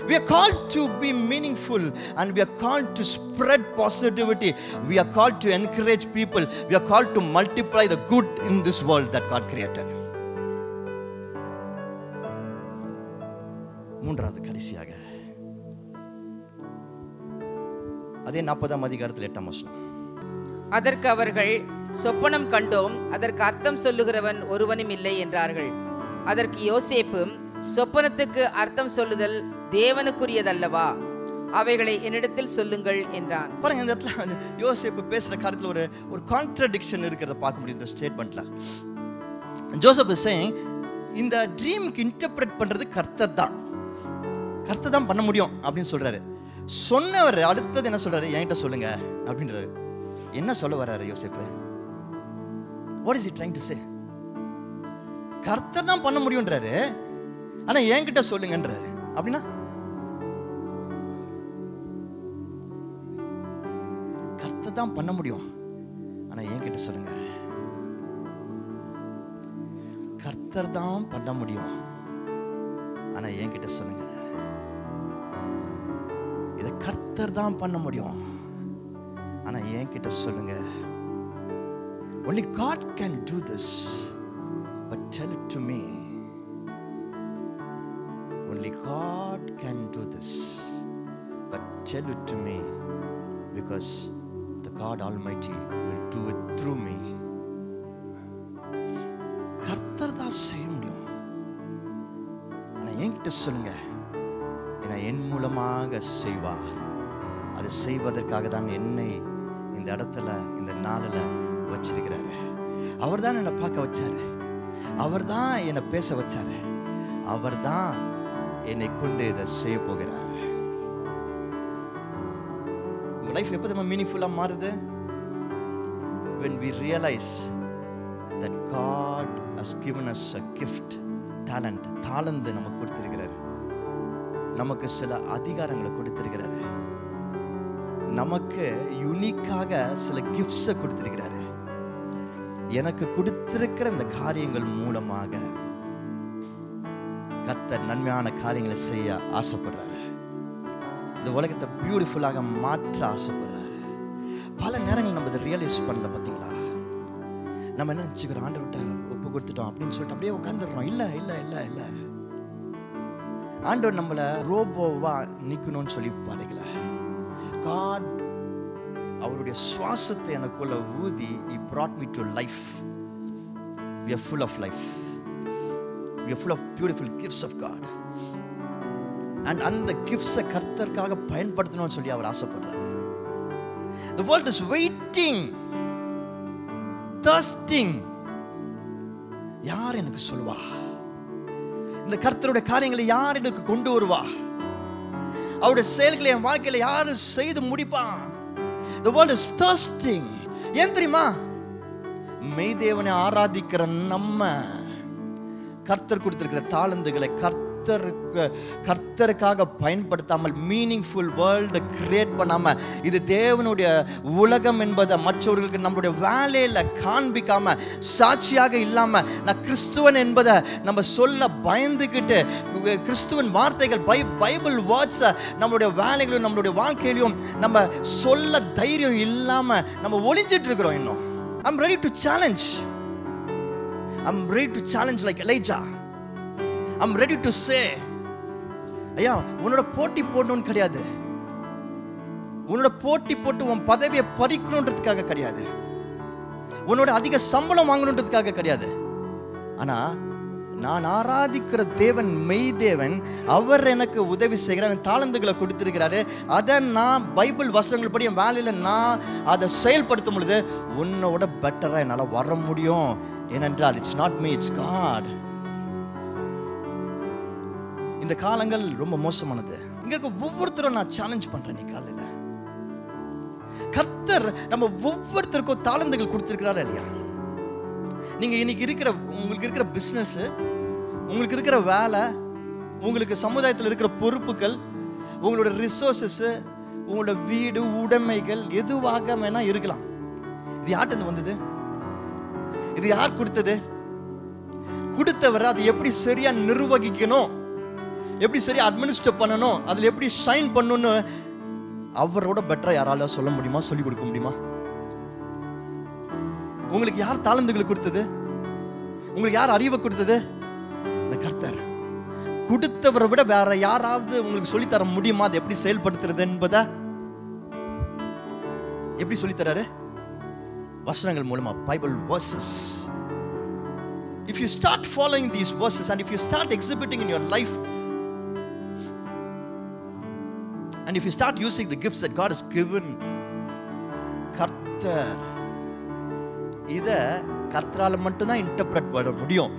We are called to be meaningful and we are called to spread positivity. We are called to encourage people. We are called to multiply the good in this world that God created. மூன்றாவது கடைசியாக அதே 40ஆம் அதிகாரத்தில் 8ஆம் வசனம். அதற்கு அவர்கள், சொப்பனம் கண்டோம், அதற்கு அர்த்தம் சொல்லுகிறவன் ஒருவனும் இல்லை என்றார்கள். அதற்கு யோசேப்பு, சொப்பனத்துக்கு அர்த்தம் சொல்லுதல் தேவனுக்குரியதல்லவா? அவைகளை என்னிடத்தில் சொல்லுங்கள் என்றான். பாருங்க, இந்த இடத்துல யோசேப்பு பேசுற காரியத்துல ஒரு கான்ட்ரடிக்ஷன் இருக்கிறத பார்க்க முடியும் இந்த ஸ்டேட்மெண்ட்ல. ஜோசப் இஸ் சேயிங், இந்த ட்ரீமுக்கு இன்டர்பிரட் பண்றது கர்த்தர் தான் பண்ண முடியும் அப்படின்னு சொல்றாரு. சொன்னவர் அடுத்தது என்ன சொல்றாரு? என்கிட்ட சொல்லுங்க அப்படின்றாரு. என்ன சொல்ல வர்றாரு யோசேப்பு? What is he trying to say? கர்த்தர் தான் பண்ண முடியும்ன்றாரு, ஆனா என்கிட்ட சொல்லுங்கன்றாரு. அப்படின்னா கர்த்தர் தான் பண்ண முடியும், ஆனா என்கிட்ட சொல்லுங்க. கர்த்தர் தான் பண்ண முடியும், ஆனா என்கிட்ட சொல்லுங்க. இத கர்த்தர் தான் பண்ண முடியும், ஆனா என்கிட்ட சொல்லுங்க. Only God can do this, but tell it to me. Only God can do this, but tell it to me, because the God Almighty will do it through me. கர்த்தர் தான் செய்ய முடியும், ஆனா என்கிட்ட சொல்லுங்க, ஏன்னா என் மூலமாக செய்வார். அது செய்வதற்காக தான் என்னை இந்த இடத்துல இந்த நாளில் வச்சிருக்கிறாரு. அவர் தான் என்னை பார்க்க வச்சாரு, அவர் தான் என்னை பேச வச்சாரு, அவர் தான் என்னை கொண்டு இதை செய்ய போகிறாரு. உங்க லைஃப் எப்போ நம்ம மீனிங்ஃபுல்லா மாறுது? when we realize that God has given us a gift, talent. தாளந்து நமக்கு கொடுத்திருக்கிறாரு, நமக்கு சில அதிகாரங்களை கொடுத்திருக்கிறாரு, நமக்கு யூனிக்காக சில கிஃப்ட்ஸை கொடுத்திருக்கிறாரு. எனக்கு கொடுத்திருக்கிற இந்த காரியங்கள் மூலமாக கர்த்தர் நன்மையான காரியங்களை செய்ய ஆசைப்படுறாரு. இந்த உலகத்தை பியூட்டிஃபுல்லாக மாற்ற ஆசைப்படுறாரு. பல நேரங்கள் நம்ம இதை ரியலைஸ் பண்ணல. பார்த்தீங்களா, நம்ம என்ன நினச்சிக்கிறோம், ஆண்டவர்கிட்ட ஒப்பு கொடுத்துட்டோம் அப்படின்னு சொல்லிட்டு அப்படியே உட்காந்துடுறோம். இல்லை இல்லை இல்லை இல்லை, ஆண்டவர் நம்மளை ரோபோவா நிற்கணும்னு சொல்லி பாருங்கள. God அவருடைய சுவாசத்தை எனக்குள்ள ஊதி he brought me to life. We are full of life. We are full of beautiful gifts of God. And அந்த கிஃப்ட்ஸை கர்த்தருக்காக பயன்படுத்தணும்னு சொல்லி அவர் ஆசைப்படுறாரு. The world is waiting, thirsting. யார் எனக்கு சொல்லுவா? இந்த கர்த்தருடைய காரியங்களை யார் எனக்கு கொண்டு வருவா? அவருடைய செயல்களை என் வாழ்க்கையில யாரு செய்து முடிப்பான்? The world is thirsting. ஏன் தெரியுமா? மெய்தேவனை ஆராதிக்கிற நம்ம கர்த்தர் கொடுத்திருக்கிற தாளந்துகளை கர்த்தருக்காக பயன்படுத்தாமல், மீனிங்ஃபுல் வேர்ல்டு கிரியேட் பண்ணாம, இது தேவனுடைய உலகம் என்பதை மற்றவர்களுக்கு நம்மளுடைய வேலையில காண்பிக்காம, சாட்சியாக இல்லாம, நான் கிறிஸ்துவன் என்பதை நம்ம சொல்ல பயந்துக்கிட்டு, கிறிஸ்துவன் வார்த்தைகள் பைபிள் வேர்ட்ஸ் நம்மளுடைய வேலைகளும் நம்மளுடைய வாழ்க்கையிலும் நம்ம சொல்ல தைரியம் இல்லாம நம்ம ஒளிஞ்சிட்டு இருக்கிறோம். இன்னும் I'm ready to challenge. I'm ready to challenge like Elijah. I'm ready to say, ஐயா, உன்னோட போட்டி போடணும்னு கிடையாது, உன்னோட போட்டி போட்டு உன் பதவியை பறிக்கணுன்றதுக்காக கிடையாது, உன்னோட அதிக சம்பளம் வாங்கணுன்றதுக்காக கிடையாது. ஆனா நான் ஆராதிக்கிற தேவன் மெய் தேவன், அவர் எனக்கு உதவி செய்கிறார், தாளந்துகளை கொடுத்திருக்கிறாரு. அதை நான் பைபிள் வசனங்கள் படி என் வேலையில் நான் அதை செயல்படுத்தும் பொழுது உன்னோட பெட்டரா என்னால் வர முடியும். ஏனென்றால் it's not me, it's God. இந்த காலங்கள் ரொம்ப மோசமானது. இங்க இருக்க ஒவ்வொருத்தரும் நான் சேலஞ்ச் பண்றேன். நீ காலையில கர்த்தர் நம்ம ஒவ்வொருத்தருக்கும் தாளந்துகள் கொடுத்திருக்கிறாரா இல்லையா? நீங்க இன்னைக்கு இருக்கிற உங்களுக்கு இருக்கிற பிசினஸ், உங்களுக்கு இருக்கிற வேலை, உங்களுக்கு சமுதாயத்தில் இருக்கிற பொறுப்புகள், உங்களோட ரிசோர்சஸ், உங்களோட வீடு உடைமைகள் எதுவாக வேணா இருக்கலாம். இது யார்கிட்ட வந்தது? இது யார் கொடுத்தது? கொடுத்தவர் அதை எப்படி சரியா நிர்வகிக்கணும், எப்படி சரியா அட்மினிஸ்டர் பண்ணணும், அதில் எப்படி ஷைன் பண்ணணும்னு அவரோட பெட்டரா யாரால சொல்ல முடியுமா? சொல்லிக் கொடுக்க முடியுமா? உங்களுக்கு யார் தாளந்துகளை கொடுத்தது? உங்களுக்கு யார் அறிவை கொடுத்தது? இந்த கர்த்தர். கொடுத்தவரை விட வேற யாராவது உங்களுக்கு சொல்லித்தர முடியுமா அதை எப்படி செயல்படுத்துறது என்பதை? எப்படி சொல்லித்தராரு? வசனங்கள் மூலமா, Bible verses. If you start following these verses and if you start exhibiting in your life and if you start using the gifts that God has given, கர்த்தர் இத கர்த்தரால மட்டும் தான் இன்டர்பிரட் பண்ண முடியும்.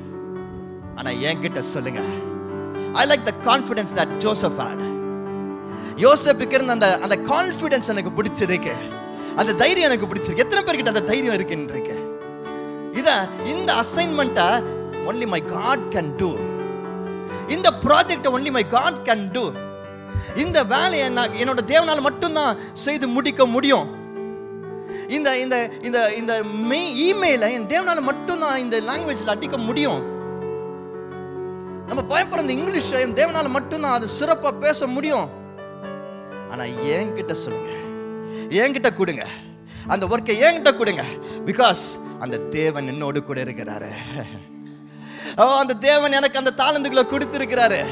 ஆனா என்கிட்ட சொல்லுங்க, I like the confidence that Joseph had. யோசேப்புக்கு இருந்த அந்த கான்ஃபிடன்ஸ் எனக்கு பிடிச்சிருக்கு, அந்த தைரியம் எனக்கு பிடிச்சிருக்கு. எத்தனை பேர்கிட்ட அந்த தைரியம் இருக்குன்னு? இந்த அசைன்மெண்ட்டை only my God can do. இந்த ப்ராஜெக்டை only my God can do. இந்த வேலையை என்னோட தேவனால மட்டும்தான் செய்து முடிக்க முடியும். இந்த இந்த இந்த இந்த இமெயிலை என் தேவனால மட்டும்தான் இந்த லாங்குவேஜில் அடிக்க முடியும். நம்ம பயப்படுற இங்கிலீஷை என் தேவனால மட்டும்தான் அது சிறப்பாக பேச முடியும். ஆனா என்கிட்ட சொல்லுங்க, என்கிட்ட கொடுங்க, அந்த ஒர்க்கை என்கிட்ட கொடுங்க. பிகாஸ் அந்த தேவன் என்னோடு கூட இருக்கிறாரு. அந்த தேவன் எனக்கு அந்த தாளந்துகளை கொடுத்திருக்கிறாரு.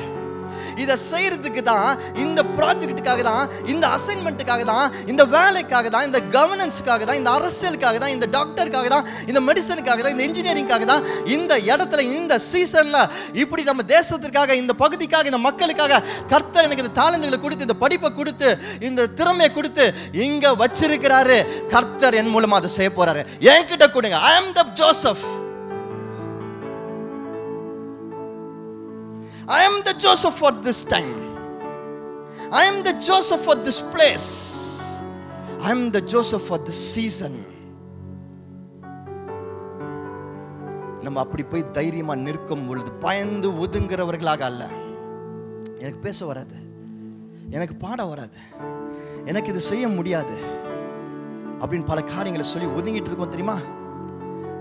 இதை செய்யறதுக்கு தான், இந்த ப்ராஜெக்டுக்காக தான், இந்த அசைன்மெண்ட்டுக்காக தான், இந்த வேலைக்காக தான், இந்த கவர்னன்ஸுக்காக தான், இந்த அரசியலுக்காக தான், இந்த டாக்டருக்காக தான், இந்த மெடிசனுக்காக தான், இந்த இன்ஜினியரிங்காக தான், இந்த இடத்துல இந்த சீசன்ல இப்படி நம்ம தேசத்திற்காக, இந்த பகுதிக்காக, இந்த மக்களுக்காக கர்த்தர் எனக்கு இந்த தாளந்துகளை கொடுத்து, இந்த படிப்பை கொடுத்து, இந்த திறமையை கொடுத்து இங்க வச்சிருக்கிறாரு. கர்த்தர் என் மூலமா அதை செய்ய போறாரு. என்கிட்ட கொடுங்க. I am the Joseph. I am the Joseph for this time. I am the Joseph for this place. I am the Joseph for this season. நம்ம அப்படி போய் தைரியமா நிற்கும் பொழுது பயந்து ஒதுங்குறவர்களாக அல்ல. எனக்கு பேச வராது, எனக்கு பாட வராது, எனக்கு இது செய்ய முடியாது அப்படின்னு பல காரியங்களை சொல்லி ஒதுங்கிட்டு இருக்கோம் தெரியுமா?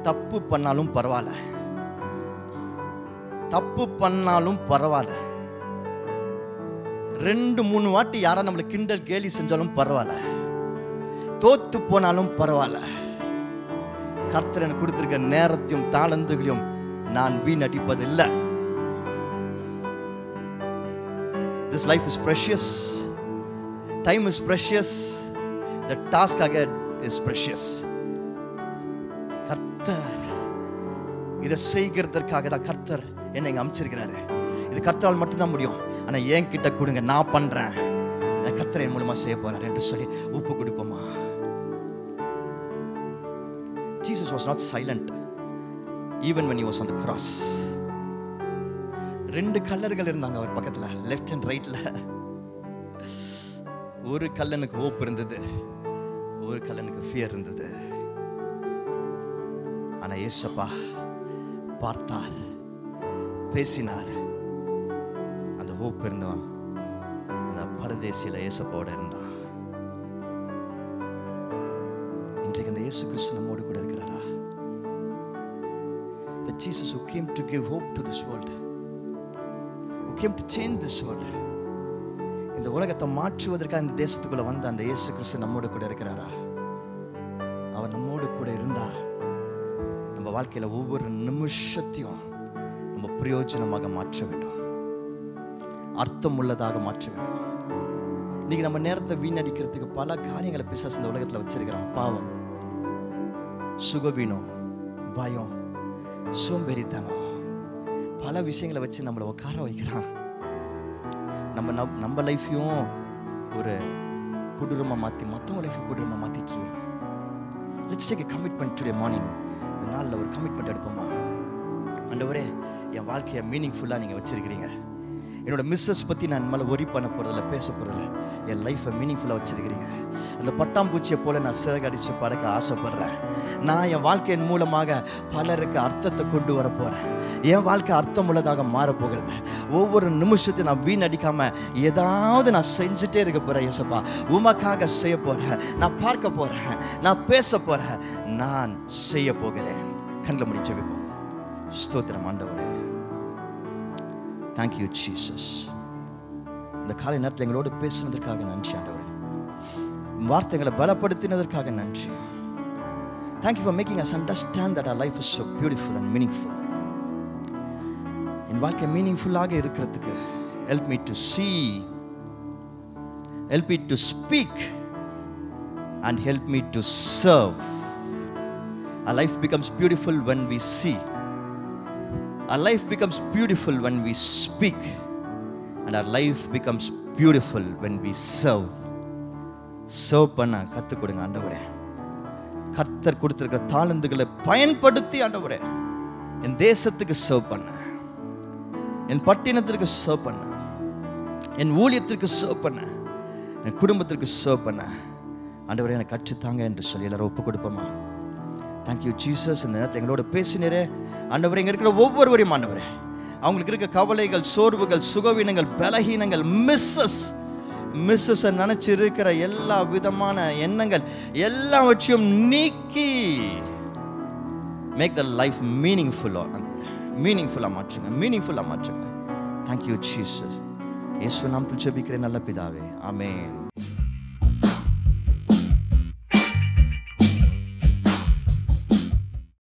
தப்பு பண்ணாலும் பரவாயில்ல, தப்பு பண்ணாலும் பரவாயில்ல, 2-3 வாட்டி யாரா நம்மளை கிண்டல் கேலி செஞ்சாலும் பரவாயில்ல, தோத்து போனாலும் பரவாயில்ல, கர்த்தர் எனக்கு கொடுத்திருக்க நேரத்தையும் தாளந்துகளையும் நான் வீணடிப்பதில்லை. This life is precious. Time is precious. The task ahead is precious. கர்த்தர் இதை செய்கிறதற்காக தான் கர்த்தர் என்னை இங்க அமைச்சிருக்கிறாரு. இது கர்த்தரால் மட்டும்தான் முடியும். ஆனா என் கிட்ட கொடுங்க, நான் பண்றேன், கர்த்தர் என் மூலமா செய்ய போறாரு என்று சொல்லி ஒப்பு கொடுப்போமா? Jesus was not silent even when he was on the cross. 2 கல்லர்கள் இருந்தாங்க அவர் பக்கத்துல, லெஃப்ட் அண்ட் ரைட்ல. ஒரு கல்லனுக்கு ஹோப் இருந்தது, ஒரு கல்லனுக்கு ஃபியர் இருந்தது. ஆனா இயேசுப்பா பார்த்தார், பேசினார். அந்த ஹோப் இருந்தவன் அந்த பரதேசியில இயேசுப்போட இருந்தான். இன்றைக்கு அந்த இயேசு கிறிஸ்து நம்மோடு கூட இருக்கிறாரா? The Jesus who came to give hope to this world, who came to change this world, இந்த உலகத்தை மாற்றுவதற்காக இந்த தேசத்துக்குள்ள வந்த அந்த இயேசு கிறிஸ்து நம்மோடு கூட இருக்கிறாரா? அவர் நம்மோடு கூட இருந்தா நம்ம வாழ்க்கையில ஒவ்வொரு நிமிஷத்தையும் நம்ம பிரயோஜனமாக மாற்ற வேண்டும், அர்த்தம் உள்ளதாக மாற்ற வேண்டும். இன்னைக்கு நம்ம நேரத்தை வீணடிக்கிறதுக்கு பல காரியங்களை பிசாசு இந்த உலகத்துல வச்சிருக்கிறான். பாவம், சுகவீனம், பயம், சோம்பேறித்தனம், பல விஷயங்களை வச்சு நம்மளை உட்கார வைக்கிறான். நம்ம லைஃப்பையும் ஒரு கொடூரமா மாற்றி மற்றவங்க லைஃப்பையும் கொடூரமா மாற்றிட்டு இருக்கோம். Let's take a commitment today morning. இந்த நாளில் ஒரு கமிட்மெண்ட் எடுப்போமா? ஆண்டவரே, என் வாழ்க்கையை மீனிங்ஃபுல்லாக நீங்கள் வச்சிருக்கிறீங்க. என்னோட மிஸ்ஸஸ் பற்றி நான் மேலே ஒரி பண்ண போகிறதில்ல, பேச போகிறதில்ல. என் லைஃப்பை மீனிங்ஃபுல்லாக வச்சிருக்கிறீங்க. அந்த பட்டாம்பூச்சியை போல் நான் சிறகடிச்சு பறக்க ஆசைப்படுறேன். நான் என் வாழ்க்கையின் மூலமாக பலருக்கு அர்த்தத்தை கொண்டு வர போகிறேன். என் வாழ்க்கை அர்த்தம் உள்ளதாக மாறப்போகிறது. ஒவ்வொரு நிமிஷத்தையும் நான் வீணடிக்காமல் ஏதாவது நான் செஞ்சுட்டே இருக்க போகிறேன். ஏசப்பா, உமக்காக செய்ய போகிறேன், நான் பார்க்க போகிறேன், நான் பேச போகிறேன், நான் செய்ய போகிறேன். கண்களை முடி ஜெபிப்போம். ஸ்தோத்திரம் ஆண்டவரே, தேங்க்யூ ஜீசஸ். இந்த காலை நேரத்தில் எங்களோடு பேசுனதற்காக நன்றி ஆண்டவரே. வார்த்தைகளை பலப்படுத்தினதற்காக நன்றி. Thank you for making us understand that our life is so beautiful and meaningful. என் வாழ்க்கை மீனிங்ஃபுல்லாக இருக்கிறதுக்கு help me to see, help me to speak and help me to serve. Our life becomes beautiful when we see. Our life becomes beautiful when we speak. And our life becomes beautiful when we serve. Serve பண்ண கற்றுக் கொடுங்க ஆண்டவரே. கர்த்தர் கொடுத்திருக்கிற தாளந்துகளை பயன்படுத்தி ஆண்டவரே என் தேசத்துக்கு சர்வ் பண்ண, என் பட்டினத்திற்கு சர்வ் பண்ண, என் ஊழியத்திற்கு சர்வ் பண்ண, என் குடும்பத்திற்கு சர்வ் பண்ண ஆண்டவரே எனக்கு கற்றுத்தாங்க என்று சொல்லி எல்லாரும் ஒப்பு கொடுப்போமா? Thank you Jesus. இந்த நேரத்தில் எங்களோட பேசினரே ஆண்டவரே. இங்கே இருக்கிற ஒவ்வொருவரையும் ஆண்டவரே, அவங்களுக்கு இருக்க கவலைகள், சோர்வுகள், சுகவீனங்கள், பலகீனங்கள், மிஸ்ஸஸ் நினைச்சு இருக்கிற எல்லா விதமான எண்ணங்கள் எல்லாவற்றையும் நீக்கி மேக் த லைஃப் மீனிங்ஃபுல்லாக மாற்றுங்க. Thank you Jesus. இயேசு நாமத்தில் ஜெபிக்கிறேன் நல்ல பிதாவே, ஆமென்.